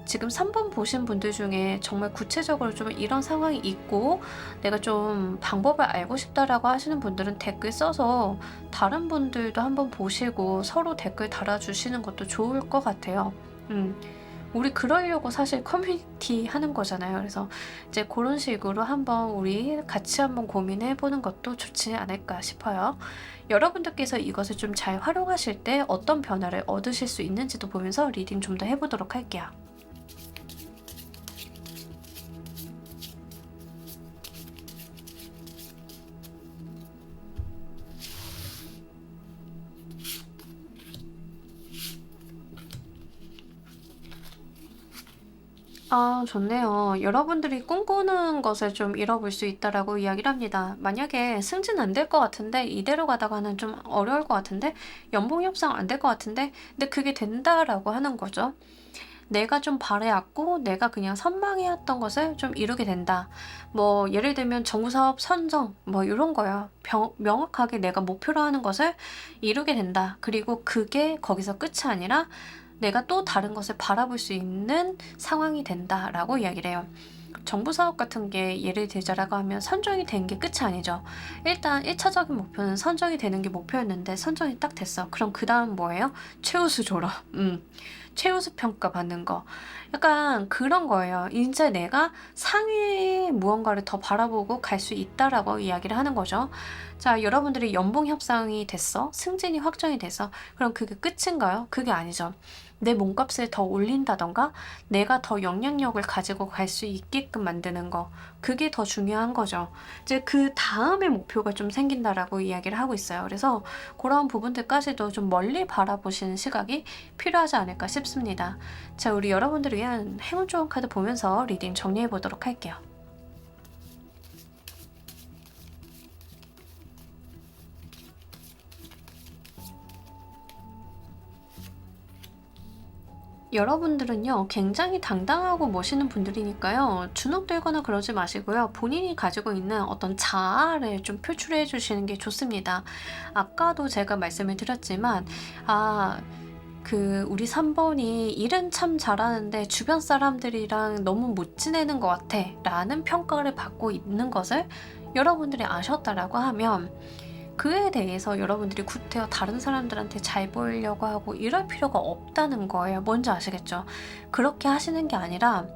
지금 3번 보신 분들 중에 정말 구체적으로 좀 이런 상황이 있고 내가 좀 방법을 알고 싶다라고 하시는 분들은 댓글 써서 다른 분들도 한번 보시고 서로 댓글 달아주시는 것도 좋을 것 같아요. 우리 그러려고 사실 커뮤니티 하는 거잖아요. 그래서 이제 그런 식으로 한번 우리 같이 한번 고민해 보는 것도 좋지 않을까 싶어요. 여러분들께서 이것을 좀 잘 활용하실 때 어떤 변화를 얻으실 수 있는지도 보면서 리딩 좀 더 해보도록 할게요. 아, 좋네요. 여러분들이 꿈꾸는 것을 좀 잃어볼 수 있다라고 이야기를 합니다. 만약에 승진 안 될 것 같은데, 이대로 가다가는 좀 어려울 것 같은데, 연봉 협상 안 될 것 같은데, 근데 그게 된다라고 하는 거죠. 내가 좀 바래왔고, 내가 그냥 선망해왔던 것을 좀 이루게 된다. 뭐, 예를 들면 정부사업 선정, 뭐, 이런 거야. 명확하게 내가 목표로 하는 것을 이루게 된다. 그리고 그게 거기서 끝이 아니라, 내가 또 다른 것을 바라볼 수 있는 상황이 된다라고 이야기를 해요. 정부 사업 같은 게 예를 들자라고 하면 선정이 된 게 끝이 아니죠. 일단 1차적인 목표는 선정이 되는 게 목표였는데 선정이 딱 됐어. 그럼 그 다음 뭐예요? 최우수 졸업. 최우수 평가 받는 거. 약간 그런 거예요. 이제 내가 상위의 무언가를 더 바라보고 갈 수 있다라고 이야기를 하는 거죠. 자, 여러분들이 연봉 협상이 됐어? 승진이 확정이 됐어? 그럼 그게 끝인가요? 그게 아니죠. 내 몸값을 더 올린다던가 내가 더 영향력을 가지고 갈 수 있게끔 만드는 거, 그게 더 중요한 거죠. 이제 그 다음에 목표가 좀 생긴다라고 이야기를 하고 있어요. 그래서 그런 부분들까지도 좀 멀리 바라보시는 시각이 필요하지 않을까 싶습니다. 자, 우리 여러분들을 위한 행운 좋은 카드 보면서 리딩 정리해 보도록 할게요. 여러분들은요, 굉장히 당당하고 멋있는 분들이니까요, 주눅들거나 그러지 마시고요, 본인이 가지고 있는 어떤 자아를 좀 표출해 주시는 게 좋습니다. 아까도 제가 말씀을 드렸지만, 우리 3번이 일은 참 잘하는데 주변 사람들이랑 너무 못 지내는 것 같아 라는 평가를 받고 있는 것을 여러분들이 아셨다라고 하면 그에 대해서 여러분들이 구태여 다른 사람들한테 잘 보이려고 하고 이럴 필요가 없다는 거예요. 뭔지 아시겠죠? 그렇게 하시는 게 아니라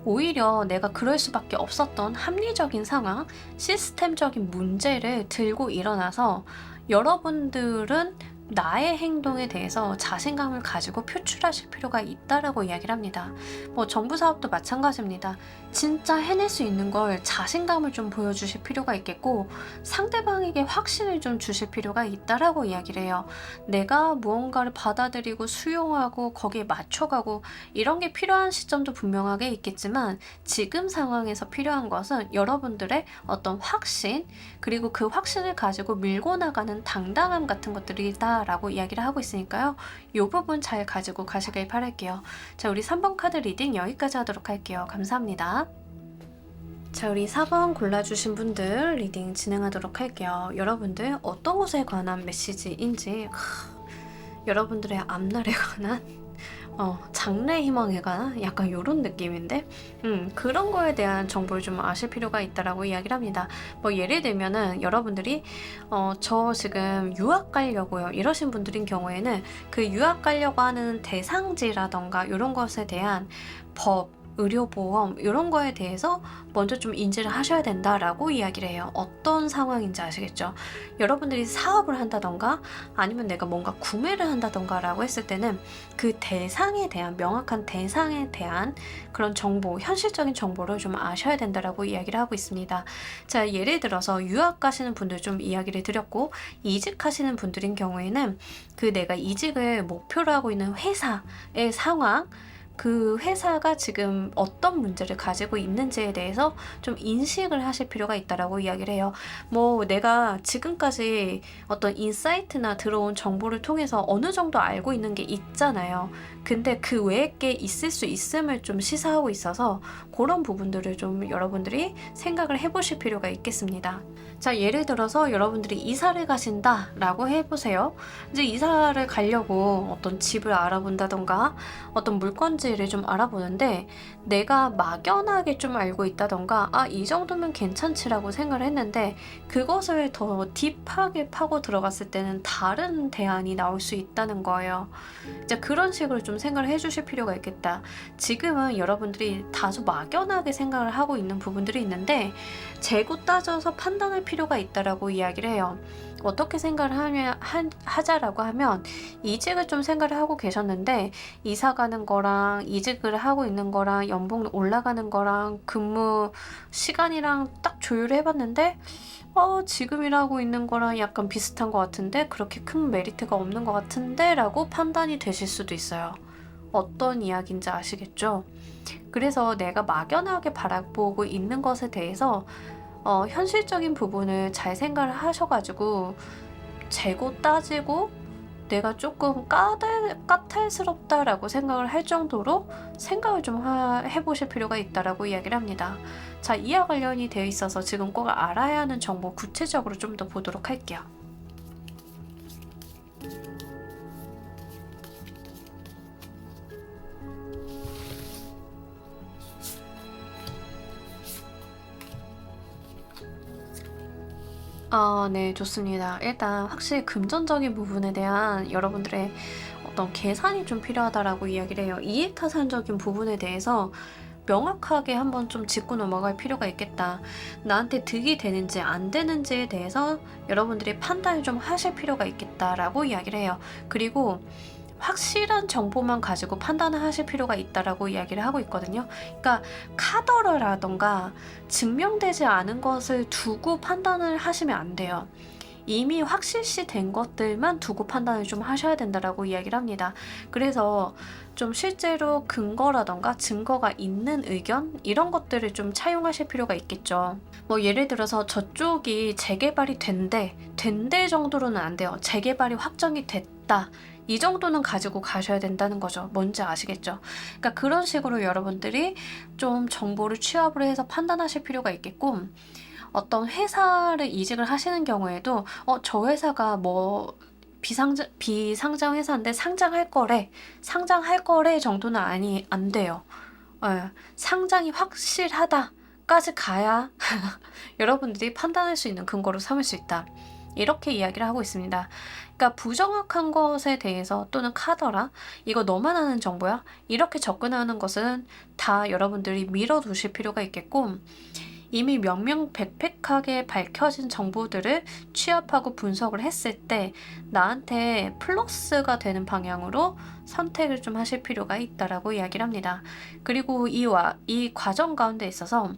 오히려 내가 그럴 수밖에 없었던 합리적인 상황, 시스템적인 문제를 들고 일어나서 여러분들은 나의 행동에 대해서 자신감을 가지고 표출하실 필요가 있다라고 이야기를 합니다. 뭐 정부 사업도 마찬가지입니다. 진짜 해낼 수 있는 걸 자신감을 좀 보여주실 필요가 있겠고 상대방에게 확신을 좀 주실 필요가 있다라고 이야기를 해요. 내가 무언가를 받아들이고 수용하고 거기에 맞춰가고 이런 게 필요한 시점도 분명하게 있겠지만 지금 상황에서 필요한 것은 여러분들의 어떤 확신, 그리고 그 확신을 가지고 밀고 나가는 당당함 같은 것들이다 라고 이야기를 하고 있으니까요. 이 부분 잘 가지고 가시길 바랄게요. 자, 우리 3번 카드 리딩 여기까지 하도록 할게요. 감사합니다. 자, 우리 4번 골라주신 분들 리딩 진행하도록 할게요. 여러분들 어떤 것에 관한 메시지인지 여러분들의 앞날에 관한 장래 희망에 관한 약간 요런 느낌인데 그런 거에 대한 정보를 좀 아실 필요가 있다라고 이야기를 합니다. 뭐 예를 들면은 여러분들이 저 지금 유학 가려고요 이러신 분들인 경우에는 그 유학 가려고 하는 대상지라던가 이런 것에 대한 법, 의료보험 이런 거에 대해서 먼저 좀 인지를 하셔야 된다라고 이야기를 해요. 어떤 상황인지 아시겠죠? 여러분들이 사업을 한다던가 아니면 내가 뭔가 구매를 한다던가 라고 했을 때는 그 대상에 대한 명확한 대상에 대한 그런 정보, 현실적인 정보를 좀 아셔야 된다라고 이야기를 하고 있습니다. 자, 예를 들어서 유학 가시는 분들 좀 이야기를 드렸고 이직하시는 분들인 경우에는 그 내가 이직을 목표로 하고 있는 회사의 상황, 그 회사가 지금 어떤 문제를 가지고 있는지에 대해서 좀 인식을 하실 필요가 있다라고 이야기를 해요. 뭐 내가 지금까지 어떤 인사이트나 들어온 정보를 통해서 어느 정도 알고 있는 게 있잖아요. 근데 그 외의 게 있을 수 있음을 좀 시사하고 있어서 그런 부분들을 좀 여러분들이 생각을 해보실 필요가 있겠습니다. 자, 예를 들어서 여러분들이 이사를 가신다라고 해보세요. 이제 이사를 가려고 어떤 집을 알아본다던가 어떤 물건지를 좀 알아보는데 내가 막연하게 좀 알고 있다던가 이 정도면 괜찮지라고 생각을 했는데 그것을 더 딥하게 파고 들어갔을 때는 다른 대안이 나올 수 있다는 거예요. 이제 그런 식으로 좀 생각을 해주실 필요가 있겠다. 지금은 여러분들이 다소 막연하게 생각을 하고 있는 부분들이 있는데 재고 따져서 판단할 필요가 있다라고 이야기를 해요. 어떻게 생각을 하자라고 하면 이직을 좀 생각을 하고 계셨는데 이사 가는 거랑 이직을 하고 있는 거랑 연봉 올라가는 거랑 근무 시간이랑 딱 조율을 해봤는데 지금 일하고 있는 거랑 약간 비슷한 것 같은데 그렇게 큰 메리트가 없는 것 같은데 라고 판단이 되실 수도 있어요. 어떤 이야기인지 아시겠죠? 그래서 내가 막연하게 바라보고 있는 것에 대해서 현실적인 부분을 잘 생각을 하셔가지고 재고 따지고 내가 조금 까탈스럽다라고 생각을 할 정도로 생각을 좀 해보실 필요가 있다라고 이야기를 합니다. 자, 이와 관련이 되어 있어서 지금 꼭 알아야 하는 정보 구체적으로 좀 더 보도록 할게요. 네, 좋습니다. 일단 확실히 금전적인 부분에 대한 여러분들의 어떤 계산이 좀 필요하다라고 이야기를 해요. 이해타산적인 부분에 대해서 명확하게 한번 좀 짚고 넘어갈 필요가 있겠다. 나한테 득이 되는지 안 되는지에 대해서 여러분들이 판단을 좀 하실 필요가 있겠다라고 이야기를 해요. 그리고 확실한 정보만 가지고 판단을 하실 필요가 있다라고 이야기를 하고 있거든요. 그러니까 카더라라던가 증명되지 않은 것을 두고 판단을 하시면 안 돼요. 이미 확실시 된 것들만 두고 판단을 좀 하셔야 된다라고 이야기를 합니다. 그래서 좀 실제로 근거라던가 증거가 있는 의견 이런 것들을 좀 차용하실 필요가 있겠죠. 뭐 예를 들어서 저쪽이 재개발이 된대 정도로는 안 돼요. 재개발이 확정이 됐다. 이 정도는 가지고 가셔야 된다는 거죠. 뭔지 아시겠죠? 그러니까 그런 식으로 여러분들이 좀 정보를 취합을 해서 판단하실 필요가 있겠고 어떤 회사를 이직을 하시는 경우에도 저 회사가 뭐 비상장 회사인데 상장할 거래 정도는 안 돼요. 상장이 확실하다까지 가야 여러분들이 판단할 수 있는 근거로 삼을 수 있다. 이렇게 이야기를 하고 있습니다. 그러니까 부정확한 것에 대해서 또는 카더라 이거 너만 아는 정보야? 이렇게 접근하는 것은 다 여러분들이 밀어두실 필요가 있겠고 이미 명명백백하게 밝혀진 정보들을 취합하고 분석을 했을 때 나한테 플러스가 되는 방향으로 선택을 좀 하실 필요가 있다라고 이야기를 합니다. 그리고 이 과정 가운데 있어서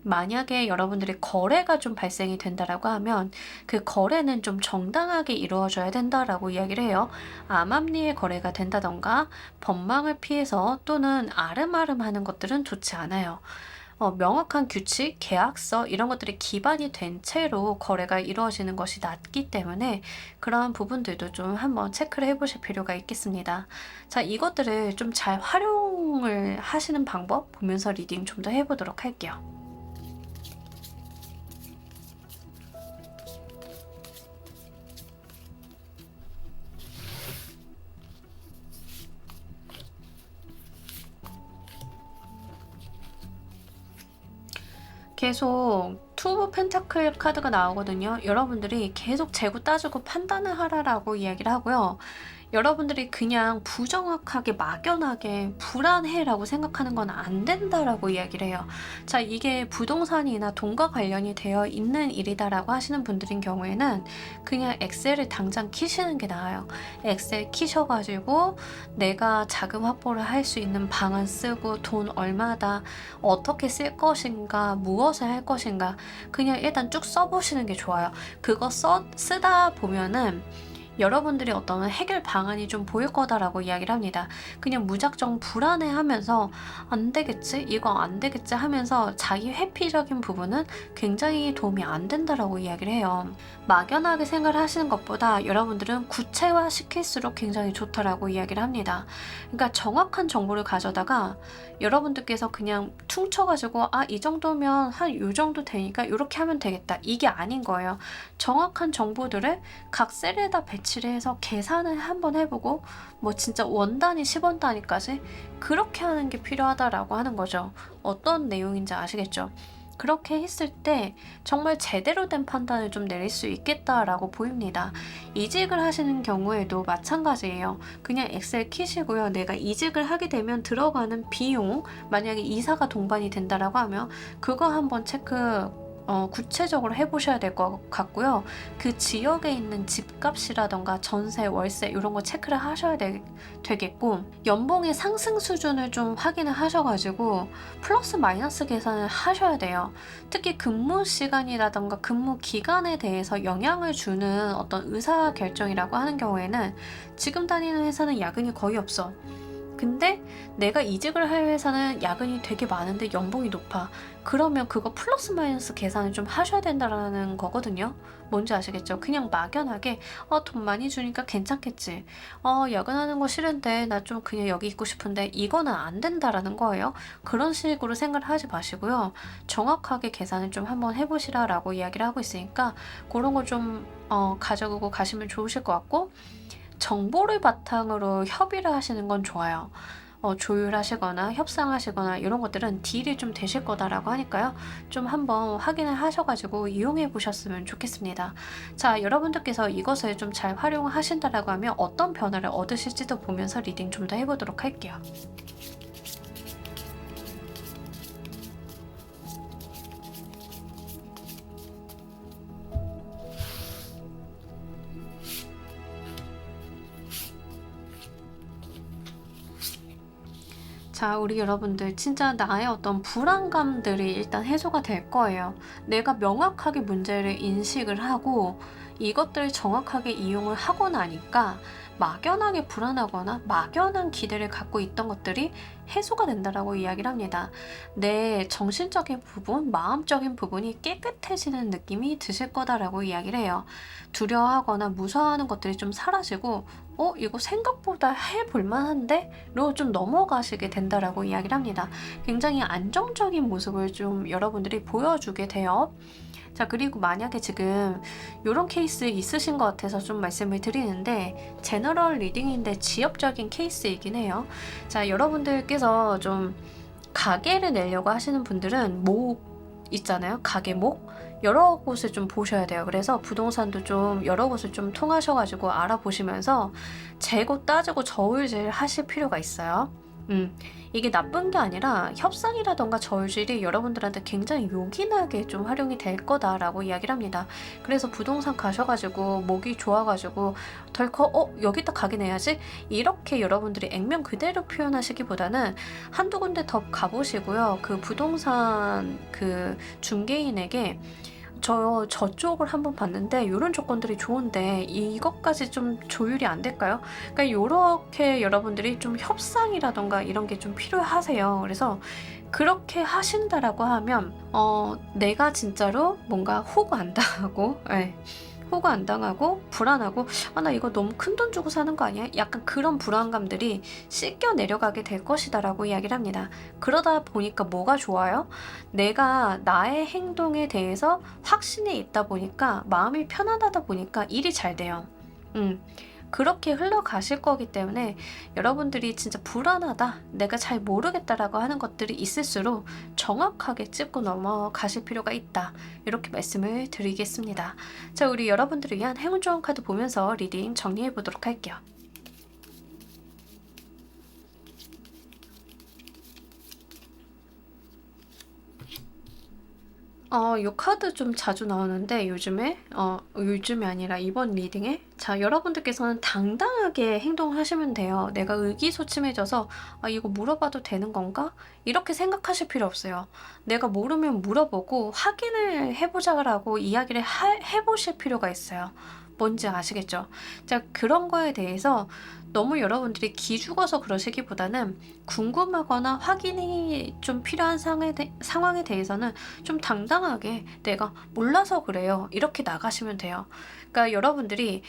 만약에 여러분들이 거래가 좀 발생이 된다라고 하면 그 거래는 좀 정당하게 이루어져야 된다라고 이야기를 해요. 암암리의 거래가 된다던가 법망을 피해서 또는 아름아름하는 것들은 좋지 않아요. 명확한 규칙, 계약서 이런 것들이 기반이 된 채로 거래가 이루어지는 것이 낫기 때문에 그러한 부분들도 좀 한번 체크를 해보실 필요가 있겠습니다. 자, 이것들을 좀 잘 활용을 하시는 방법 보면서 리딩 좀 더 해보도록 할게요. 계속 투 오브 펜타클 카드가 나오거든요. 여러분들이 계속 재고 따지고 판단을 하라라고 이야기를 하고요. 여러분들이 그냥 부정확하게 막연하게 불안해라고 생각하는 건 안 된다라고 이야기를 해요. 자, 이게 부동산이나 돈과 관련이 되어 있는 일이다라고 하시는 분들인 경우에는 그냥 엑셀을 당장 키시는 게 나아요. 엑셀 키셔가지고 내가 자금 확보를 할 수 있는 방안 쓰고 돈 얼마다 어떻게 쓸 것인가 무엇을 할 것인가 그냥 일단 쭉 써보시는 게 좋아요. 그거 쓰다 보면은 여러분들이 어떤 해결 방안이 좀 보일 거다라고 이야기를 합니다. 그냥 무작정 불안해하면서 안 되겠지? 이거 안 되겠지? 하면서 자기 회피적인 부분은 굉장히 도움이 안 된다라고 이야기를 해요. 막연하게 생각을 하시는 것보다 여러분들은 구체화시킬수록 굉장히 좋다라고 이야기를 합니다. 그러니까 정확한 정보를 가져다가 여러분들께서 그냥 퉁쳐가지고 이 정도면 한 요 정도 되니까 이렇게 하면 되겠다. 이게 아닌 거예요. 정확한 정보들을 각 셀에다 배치를 해서 계산을 한번 해보고 뭐 진짜 원 단위, 10원 단위까지 그렇게 하는 게 필요하다라고 하는 거죠. 어떤 내용인지 아시겠죠? 그렇게 했을 때 정말 제대로 된 판단을 좀 내릴 수 있겠다라고 보입니다. 이직을 하시는 경우에도 마찬가지예요. 그냥 엑셀 키시고요. 내가 이직을 하게 되면 들어가는 비용, 만약에 이사가 동반이 된다라고 하면 그거 한번 구체적으로 해보셔야 될 것 같고요. 그 지역에 있는 집값이라던가 전세, 월세 이런 거 체크를 하셔야 되겠고, 연봉의 상승 수준을 좀 확인을 하셔가지고 플러스 마이너스 계산을 하셔야 돼요. 특히 근무 시간이라던가 근무 기간에 대해서 영향을 주는 어떤 의사 결정이라고 하는 경우에는 지금 다니는 회사는 야근이 거의 없어. 근데 내가 이직을 할 회사는 야근이 되게 많은데 연봉이 높아. 그러면 그거 플러스 마이너스 계산을 좀 하셔야 된다라는 거거든요. 뭔지 아시겠죠? 그냥 막연하게 돈 많이 주니까 괜찮겠지. 야근하는 거 싫은데 나 좀 그냥 여기 있고 싶은데 이거는 안 된다라는 거예요. 그런 식으로 생각을 하지 마시고요. 정확하게 계산을 좀 한번 해보시라라고 이야기를 하고 있으니까 그런 거 좀 가져오고 가시면 좋으실 것 같고, 정보를 바탕으로 협의를 하시는 건 좋아요. 조율하시거나 협상하시거나 이런 것들은 딜이 좀 되실 거다라고 하니까요. 좀 한번 확인을 하셔가지고 이용해 보셨으면 좋겠습니다. 자, 여러분들께서 이것을 좀 잘 활용하신다라고 하면 어떤 변화를 얻으실지도 보면서 리딩 좀 더 해보도록 할게요. 자, 우리 여러분들 진짜 나의 어떤 불안감들이 일단 해소가 될 거예요. 내가 명확하게 문제를 인식을 하고 이것들을 정확하게 이용을 하고 나니까 막연하게 불안하거나 막연한 기대를 갖고 있던 것들이 해소가 된다라고 이야기를 합니다. 내 정신적인 부분, 마음적인 부분이 깨끗해지는 느낌이 드실 거다라고 이야기를 해요. 두려워하거나 무서워하는 것들이 좀 사라지고 이거 생각보다 해볼 만한데? 로 좀 넘어가시게 된다라고 이야기를 합니다. 굉장히 안정적인 모습을 좀 여러분들이 보여주게 돼요. 자, 그리고 만약에 지금 이런 케이스 있으신 것 같아서 좀 말씀을 드리는데, 제너럴 리딩인데 지역적인 케이스이긴 해요. 자, 여러분들께서 좀 가게를 내려고 하시는 분들은 목 있잖아요. 가게 목. 여러 곳을 좀 보셔야 돼요. 그래서 부동산도 좀 여러 곳을 좀 통하셔가지고 알아보시면서 재고 따지고 저울질 하실 필요가 있어요. 이게 나쁜 게 아니라 협상이라던가 저울질이 여러분들한테 굉장히 요긴하게 좀 활용이 될 거다라고 이야기를 합니다. 그래서 부동산 가셔가지고 목이 좋아가지고 덜컥 여기다 가게 내야지 이렇게 여러분들이 액면 그대로 표현하시기보다는 한두 군데 더 가보시고요. 그 부동산 그 중개인에게 저쪽을 한번 봤는데 이런 조건들이 좋은데 이것까지 좀 조율이 안 될까요? 그러니까 이렇게 여러분들이 좀 협상이라던가 이런 게 좀 필요하세요. 그래서 그렇게 하신다라고 하면 내가 진짜로 뭔가 호구 안 당하고 호구 안 당하고 불안하고 나 이거 너무 큰돈 주고 사는 거 아니야? 약간 그런 불안감들이 씻겨 내려가게 될 것이다 라고 이야기를 합니다. 그러다 보니까 뭐가 좋아요? 내가 나의 행동에 대해서 확신이 있다 보니까 마음이 편안하다 보니까 일이 잘 돼요. 그렇게 흘러가실 거기 때문에 여러분들이 진짜 불안하다, 내가 잘 모르겠다라고 하는 것들이 있을수록 정확하게 짚고 넘어가실 필요가 있다. 이렇게 말씀을 드리겠습니다. 자, 우리 여러분들을 위한 행운 좋은 카드 보면서 리딩 정리해 보도록 할게요. 이 카드 좀 자주 나오는데 요즘이 아니라 이번 리딩에, 자, 여러분들께서는 당당하게 행동하시면 돼요. 내가 의기소침해져서 이거 물어봐도 되는 건가? 이렇게 생각하실 필요 없어요. 내가 모르면 물어보고 확인을 해보자라고 이야기를 해보실 필요가 있어요. 뭔지 아시겠죠? 자, 그런 거에 대해서 너무 여러분들이 기죽어서 그러시기보다는 궁금하거나 확인이 좀 필요한 상황에 대해서는 좀 당당하게 내가 몰라서 그래요, 이렇게 나가시면 돼요. 그러니까 여러분들이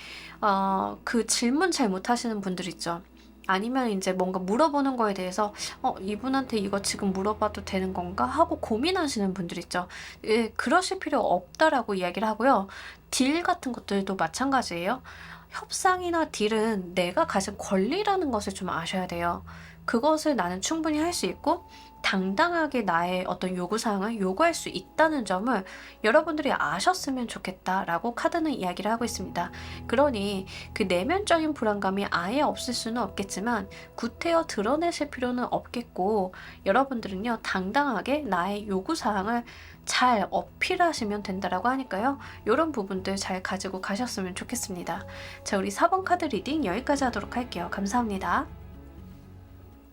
그 질문 잘 못하시는 분들 있죠. 아니면 이제 뭔가 물어보는 거에 대해서 이분한테 이거 지금 물어봐도 되는 건가 하고 고민하시는 분들 있죠. 예, 그러실 필요 없다라고 이야기를 하고요. 딜 같은 것들도 마찬가지예요. 협상이나 딜은 내가 가진 권리라는 것을 좀 아셔야 돼요. 그것을 나는 충분히 할 수 있고 당당하게 나의 어떤 요구사항을 요구할 수 있다는 점을 여러분들이 아셨으면 좋겠다라고 카드는 이야기를 하고 있습니다. 그러니 그 내면적인 불안감이 아예 없을 수는 없겠지만 구태여 드러내실 필요는 없겠고, 여러분들은요 당당하게 나의 요구사항을 잘 어필하시면 된다라고 하니까요. 이런 부분들 잘 가지고 가셨으면 좋겠습니다. 자, 우리 4번 카드 리딩 여기까지 하도록 할게요. 감사합니다.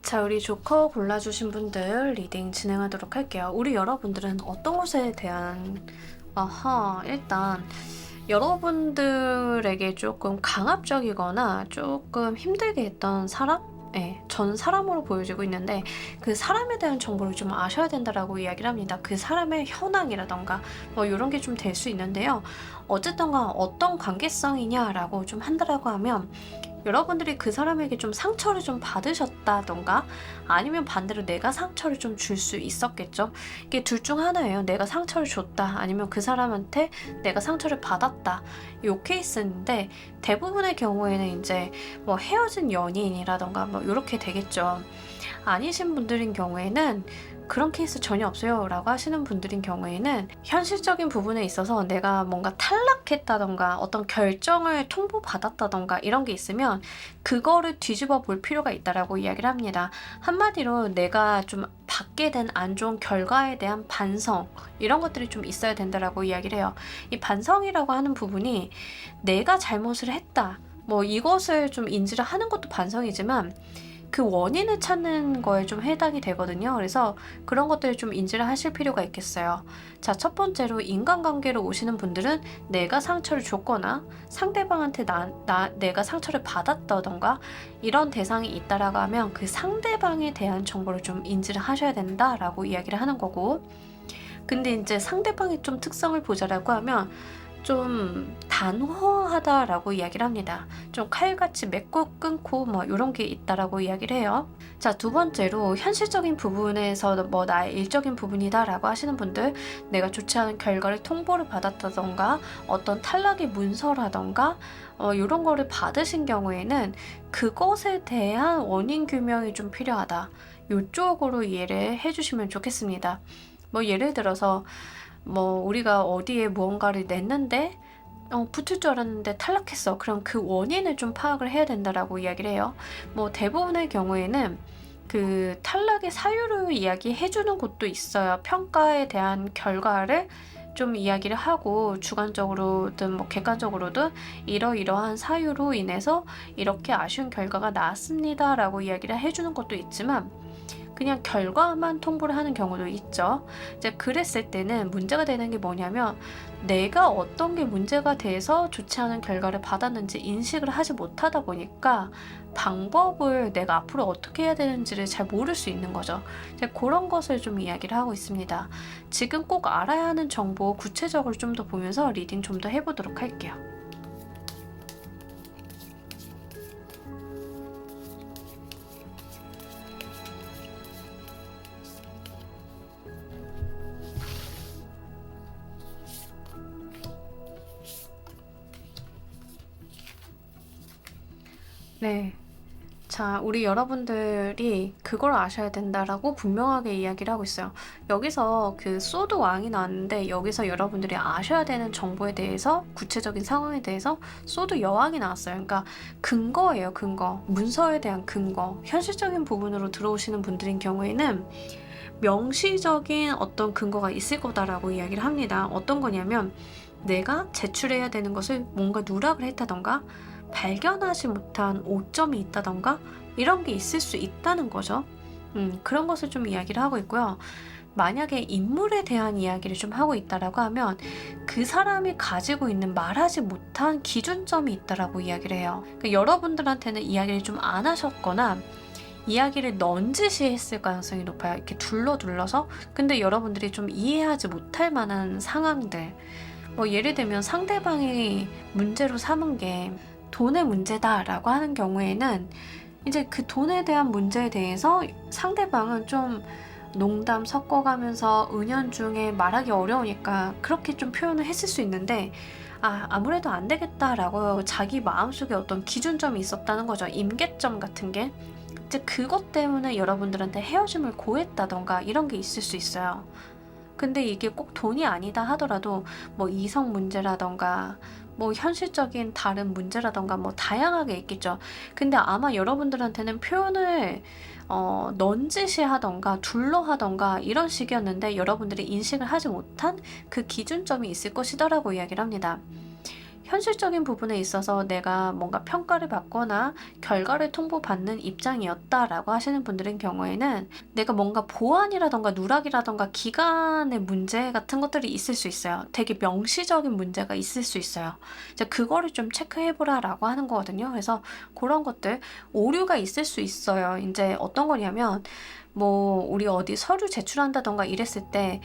자, 우리 조커 골라주신 분들 리딩 진행하도록 할게요. 우리 여러분들은 어떤 것에 대한 일단 여러분들에게 조금 강압적이거나 조금 힘들게 했던 사람? 네, 전 사람으로 보여지고 있는데 그 사람에 대한 정보를 좀 아셔야 된다라고 이야기를 합니다. 그 사람의 현황이라던가 뭐 이런 게 좀 될 수 있는데요. 어쨌든가 어떤 관계성이냐라고 좀 한다라고 하면 여러분들이 그 사람에게 좀 상처를 좀 받으셨다던가 아니면 반대로 내가 상처를 좀 줄 수 있었겠죠. 이게 둘 중 하나예요. 내가 상처를 줬다 아니면 그 사람한테 내가 상처를 받았다, 요 케이스인데 대부분의 경우에는 이제 뭐 헤어진 연인이라던가 뭐 이렇게 되겠죠. 아니신 분들인 경우에는 그런 케이스 전혀 없어요 라고 하시는 분들인 경우에는 현실적인 부분에 있어서 내가 뭔가 탈락했다던가 어떤 결정을 통보받았다던가 이런 게 있으면 그거를 뒤집어 볼 필요가 있다라고 이야기를 합니다. 한마디로 내가 좀 받게 된 안 좋은 결과에 대한 반성, 이런 것들이 좀 있어야 된다라고 이야기를 해요. 이 반성이라고 하는 부분이 내가 잘못을 했다, 뭐 이것을 좀 인지를 하는 것도 반성이지만 그 원인을 찾는 거에 좀 해당이 되거든요. 그래서 그런 것들을 좀 인지를 하실 필요가 있겠어요. 자, 첫 번째로 인간관계로 오시는 분들은 내가 상처를 줬거나 상대방한테 내가 상처를 받았다던가 이런 대상이 있다라고 하면 그 상대방에 대한 정보를 좀 인지를 하셔야 된다라고 이야기를 하는 거고, 근데 이제 상대방의 좀 특성을 보자라고 하면 좀 단호하다라고 이야기를 합니다. 좀 칼같이 맺고 끊고 뭐 이런 게 있다라고 이야기를 해요. 자, 두 번째로 현실적인 부분에서 뭐 나의 일적인 부분이다라고 하시는 분들, 내가 좋지 않은 결과를 통보를 받았다던가 어떤 탈락의 문서라던가 이런 거를 받으신 경우에는 그것에 대한 원인 규명이 좀 필요하다, 이쪽으로 이해를 해주시면 좋겠습니다. 뭐 예를 들어서 뭐 우리가 어디에 무언가를 냈는데 붙을 줄 알았는데 탈락했어. 그럼 그 원인을 좀 파악을 해야 된다라고 이야기를 해요. 뭐 대부분의 경우에는 그 탈락의 사유를 이야기해주는 곳도 있어요. 평가에 대한 결과를 좀 이야기를 하고 주관적으로든 뭐 객관적으로든 이러이러한 사유로 인해서 이렇게 아쉬운 결과가 나왔습니다 라고 이야기를 해주는 것도 있지만 그냥 결과만 통보를 하는 경우도 있죠. 이제 그랬을 때는 문제가 되는 게 뭐냐면 내가 어떤 게 문제가 돼서 좋지 않은 결과를 받았는지 인식을 하지 못하다 보니까 방법을 내가 앞으로 어떻게 해야 되는지를 잘 모를 수 있는 거죠. 이제 그런 것을 좀 이야기를 하고 있습니다. 지금 꼭 알아야 하는 정보 구체적으로 좀 더 보면서 리딩 좀 더 해보도록 할게요. 네. 자, 우리 여러분들이 그걸 아셔야 된다라고 분명하게 이야기를 하고 있어요. 여기서 그 소드 왕이 나왔는데 여기서 여러분들이 아셔야 되는 정보에 대해서, 구체적인 상황에 대해서 소드 여왕이 나왔어요. 그러니까 근거예요, 근거. 문서에 대한 근거. 현실적인 부분으로 들어오시는 분들인 경우에는 명시적인 어떤 근거가 있을 거다라고 이야기를 합니다. 어떤 거냐면 내가 제출해야 되는 것을 뭔가 누락을 했다던가 발견하지 못한 오점이 있다던가 이런 게 있을 수 있다는 거죠. 그런 것을 좀 이야기를 하고 있고요. 만약에 인물에 대한 이야기를 좀 하고 있다라고 하면 그 사람이 가지고 있는 말하지 못한 기준점이 있다라고 이야기를 해요. 그러니까 여러분들한테는 이야기를 좀 안 하셨거나 이야기를 넌지시 했을 가능성이 높아요. 이렇게 둘러서. 근데 여러분들이 좀 이해하지 못할 만한 상황들, 뭐 예를 들면 상대방이 문제로 삼은 게 돈의 문제다라고 하는 경우에는 이제 그 돈에 대한 문제에 대해서 상대방은 좀 농담 섞어가면서 은연중에 말하기 어려우니까 그렇게 좀 표현을 했을 수 있는데, 아무래도 안 되겠다라고 자기 마음속에 어떤 기준점이 있었다는 거죠. 임계점 같은 게. 이제 그것 때문에 여러분들한테 헤어짐을 고했다던가 이런 게 있을 수 있어요. 근데 이게 꼭 돈이 아니다 하더라도 뭐 이성 문제라던가 뭐 현실적인 다른 문제라던가 뭐 다양하게 있겠죠. 근데 아마 여러분들한테는 표현을 넌지시 하던가 둘러 하던가 이런 식이었는데 여러분들이 인식을 하지 못한 그 기준점이 있을 것이다라고 이야기를 합니다. 현실적인 부분에 있어서 내가 뭔가 평가를 받거나 결과를 통보받는 입장이었다라고 하시는 분들인 경우에는 내가 뭔가 보안이라던가 누락이라던가 기간의 문제 같은 것들이 있을 수 있어요. 되게 명시적인 문제가 있을 수 있어요. 이제 그거를 좀 체크해보라라고 하는 거거든요. 그래서 그런 것들 오류가 있을 수 있어요. 이제 어떤 거냐면 뭐 우리 어디 서류 제출한다던가 이랬을 때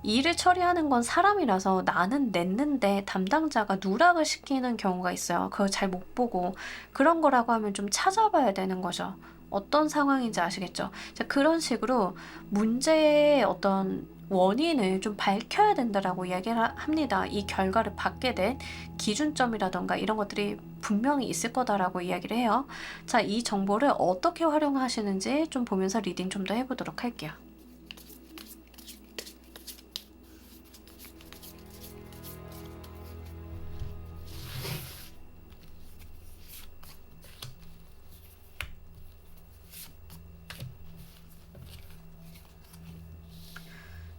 일을 처리하는 건 사람이라서 나는 냈는데 담당자가 누락을 시키는 경우가 있어요. 그걸 잘 못 보고 그런 거라고 하면 좀 찾아봐야 되는 거죠. 어떤 상황인지 아시겠죠? 자, 그런 식으로 문제의 어떤 원인을 좀 밝혀야 된다라고 이야기를 합니다. 이 결과를 받게 된 기준점이라던가 이런 것들이 분명히 있을 거다라고 이야기를 해요. 자, 이 정보를 어떻게 활용하시는지 좀 보면서 리딩 좀 더 해보도록 할게요.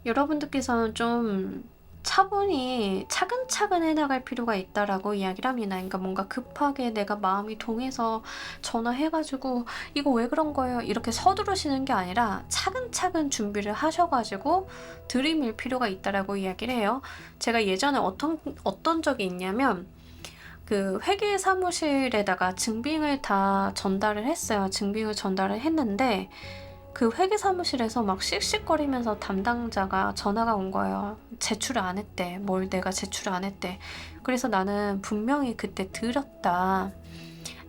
여러분들께서는 좀 차분히 차근차근 해나갈 필요가 있다라고 이야기를 합니다. 그러니까 뭔가 급하게 내가 마음이 동해서 전화해가지고 이거 왜 그런 거예요? 이렇게 서두르시는 게 아니라 차근차근 준비를 하셔가지고 들이밀 필요가 있다라고 이야기를 해요. 제가 예전에 어떤 적이 있냐면 그 회계 사무실에다가 증빙을 다 전달을 했어요. 증빙을 전달을 했는데 그 회계 사무실에서 막 씩씩거리면서 담당자가 전화가 온 거예요. 제출을 안 했대. 뭘 내가 제출을 안 했대. 그래서 나는 분명히 그때 들었다.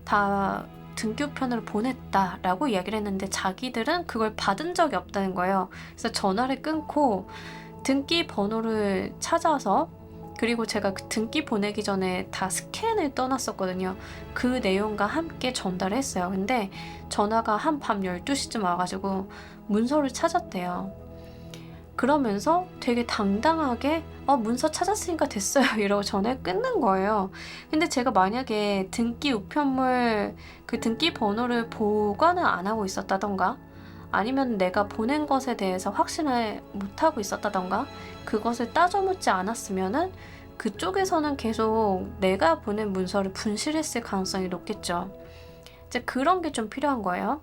다 등교편으로 보냈다 라고 이야기를 했는데 자기들은 그걸 받은 적이 없다는 거예요. 그래서 전화를 끊고 등기 번호를 찾아서, 그리고 제가 그 등기 보내기 전에 다 스캔을 떠났었거든요. 그 내용과 함께 전달을 했어요. 근데 전화가 한 밤 12시쯤 와가지고 문서를 찾았대요. 그러면서 되게 당당하게 문서 찾았으니까 됐어요 이러고 전화를 끊는 거예요. 근데 제가 만약에 등기 우편물 그 등기 번호를 보관을 안 하고 있었다던가 아니면 내가 보낸 것에 대해서 확신을 못하고 있었다던가 그것을 따져 묻지 않았으면은 그쪽에서는 계속 내가 보낸 문서를 분실했을 가능성이 높겠죠. 이제 그런 게 좀 필요한 거예요.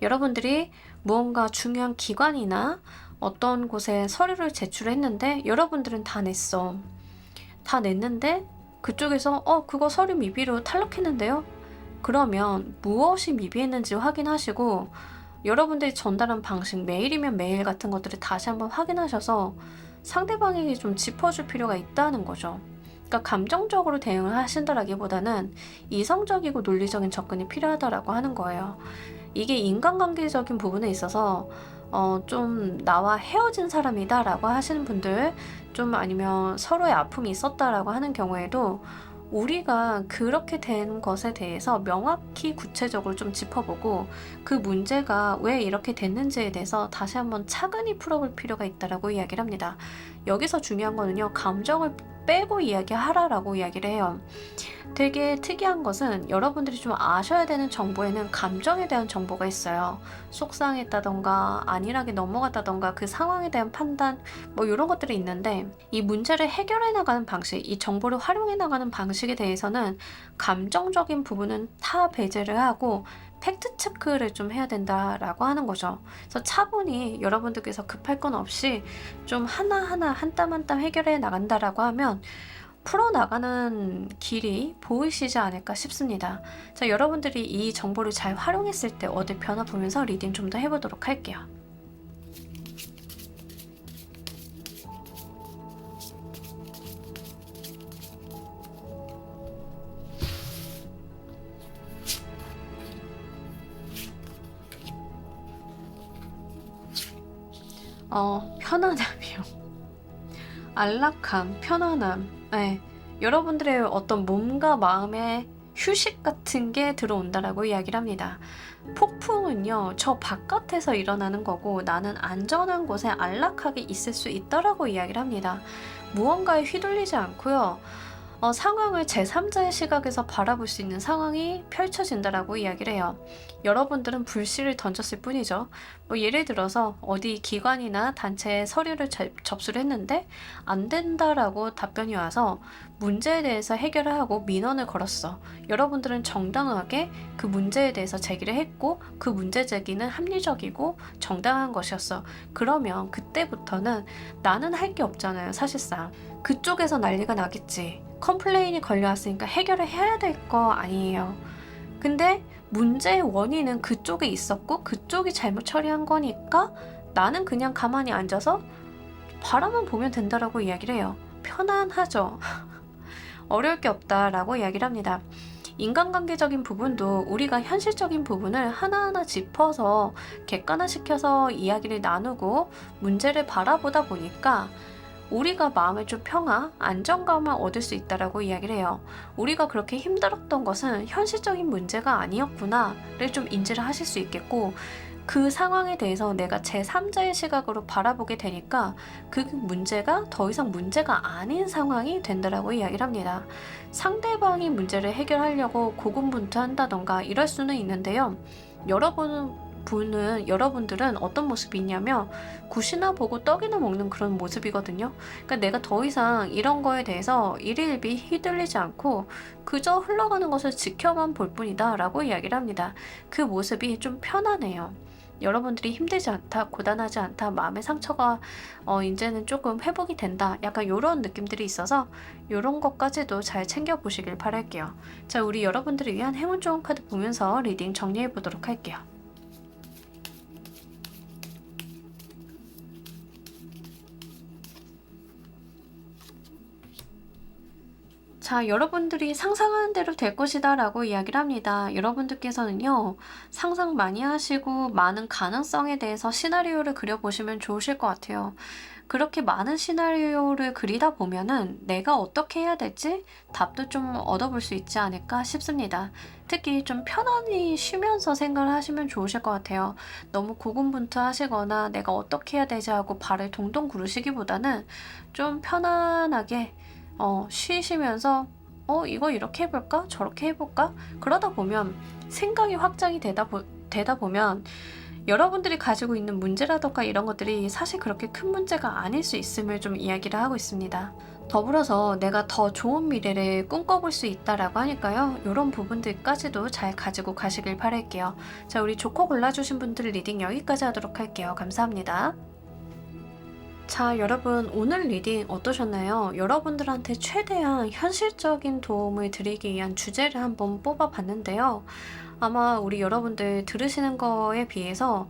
여러분들이 무언가 중요한 기관이나 어떤 곳에 서류를 제출했는데 여러분들은 다 냈어. 다 냈는데 그쪽에서 그거 서류 미비로 탈락했는데요? 그러면 무엇이 미비했는지 확인하시고 여러분들이 전달한 방식, 메일이면 메일 같은 것들을 다시 한번 확인하셔서 상대방에게 좀 짚어줄 필요가 있다는 거죠. 그러니까 감정적으로 대응을 하신다라기보다는 이성적이고 논리적인 접근이 필요하다라고 하는 거예요. 이게 인간관계적인 부분에 있어서 좀 나와 헤어진 사람이다 라고 하시는 분들, 좀 아니면 서로의 아픔이 있었다라고 하는 경우에도 우리가 그렇게 된 것에 대해서 명확히 구체적으로 좀 짚어보고 그 문제가 왜 이렇게 됐는지에 대해서 다시 한번 차근히 풀어볼 필요가 있다라고 이야기를 합니다. 여기서 중요한 거는요, 감정을 빼고 이야기하라라고 이야기를 해요. 되게 특이한 것은 여러분들이 좀 아셔야 되는 정보에는 감정에 대한 정보가 있어요. 속상했다던가 안일하게 넘어갔다던가 그 상황에 대한 판단 뭐 이런 것들이 있는데, 이 문제를 해결해 나가는 방식, 이 정보를 활용해 나가는 방식에 대해서는 감정적인 부분은 다 배제를 하고 팩트 체크를 좀 해야 된다라고 하는 거죠. 그래서 차분히 여러분들께서 급할 건 없이 좀 하나하나 한 땀 한 땀 해결해 나간다라고 하면 풀어나가는 길이 보이시지 않을까 싶습니다. 자, 여러분들이 이 정보를 잘 활용했을 때 얻을 변화 보면서 리딩 좀 더 해보도록 할게요. 편안함이요. 안락함, 편안함. 네. 여러분들의 어떤 몸과 마음의 휴식 같은 게 들어온다라고 이야기를 합니다. 폭풍은요, 저 바깥에서 일어나는 거고 나는 안전한 곳에 안락하게 있을 수 있다라고 이야기를 합니다. 무언가에 휘둘리지 않고요. 상황을 제3자의 시각에서 바라볼 수 있는 상황이 펼쳐진다라고 이야기를 해요. 여러분들은 불씨를 던졌을 뿐이죠. 뭐 예를 들어서 어디 기관이나 단체에 서류를 접수를 했는데 안 된다라고 답변이 와서 문제에 대해서 해결을 하고 민원을 걸었어. 여러분들은 정당하게 그 문제에 대해서 제기를 했고 그 문제 제기는 합리적이고 정당한 것이었어. 그러면 그때부터는 나는 할 게 없잖아요, 사실상. 그쪽에서 난리가 나겠지. 컴플레인이 걸려왔으니까 해결을 해야 될 거 아니에요. 근데 문제의 원인은 그쪽에 있었고 그쪽이 잘못 처리한 거니까 나는 그냥 가만히 앉아서 바라만 보면 된다라고 이야기를 해요. 편안하죠. 어려울 게 없다라고 이야기를 합니다. 인간관계적인 부분도 우리가 현실적인 부분을 하나하나 짚어서 객관화시켜서 이야기를 나누고 문제를 바라보다 보니까 우리가 마음의 좀 평화, 안정감을 얻을 수 있다라고 이야기를 해요. 우리가 그렇게 힘들었던 것은 현실적인 문제가 아니었구나를 좀 인지를 하실 수 있겠고 그 상황에 대해서 내가 제3자의 시각으로 바라보게 되니까 그 문제가 더 이상 문제가 아닌 상황이 된다라고 이야기를 합니다. 상대방이 문제를 해결하려고 고군분투한다던가 이럴 수는 있는데요. 여러분들은 어떤 모습이 있냐면 굿이나 보고 떡이나 먹는 그런 모습이거든요. 그러니까 내가 더 이상 이런 거에 대해서 일일비 휘둘리지 않고 그저 흘러가는 것을 지켜만 볼 뿐이다 라고 이야기를 합니다. 그 모습이 좀 편안해요. 여러분들이 힘들지 않다, 고단하지 않다, 마음의 상처가 이제는 조금 회복이 된다, 약간 이런 느낌들이 있어서 이런 것까지도 잘 챙겨보시길 바랄게요. 자, 우리 여러분들을 위한 행운 좋은 카드 보면서 리딩 정리해 보도록 할게요. 자, 여러분들이 상상하는 대로 될 것이다 라고 이야기를 합니다. 여러분들께서는요, 상상 많이 하시고 많은 가능성에 대해서 시나리오를 그려보시면 좋으실 것 같아요. 그렇게 많은 시나리오를 그리다 보면은 내가 어떻게 해야 될지 답도 좀 얻어볼 수 있지 않을까 싶습니다. 특히 좀 편안히 쉬면서 생각을 하시면 좋으실 것 같아요. 너무 고군분투 하시거나 내가 어떻게 해야 되지 하고 발을 동동 구르시기보다는 좀 편안하게 쉬시면서 이거 이렇게 해볼까? 저렇게 해볼까? 그러다 보면 생각이 확장이 되다 보면 여러분들이 가지고 있는 문제라던가 이런 것들이 사실 그렇게 큰 문제가 아닐 수 있음을 좀 이야기를 하고 있습니다. 더불어서 내가 더 좋은 미래를 꿈꿔볼 수 있다라고 하니까요. 이런 부분들까지도 잘 가지고 가시길 바랄게요. 자, 우리 조커 골라주신 분들 리딩 여기까지 하도록 할게요. 감사합니다. 자, 여러분 오늘 리딩 어떠셨나요? 여러분들한테 최대한 현실적인 도움을 드리기 위한 주제를 한번 뽑아봤는데요. 아마 우리 여러분들 들으시는 거에 비해서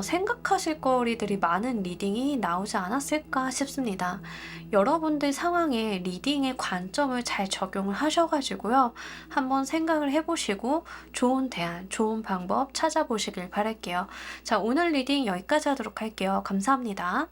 생각하실 거리들이 많은 리딩이 나오지 않았을까 싶습니다. 여러분들 상황에 리딩의 관점을 잘 적용을 하셔가지고요. 한번 생각을 해보시고 좋은 대안, 좋은 방법 찾아보시길 바랄게요. 자, 오늘 리딩 여기까지 하도록 할게요. 감사합니다.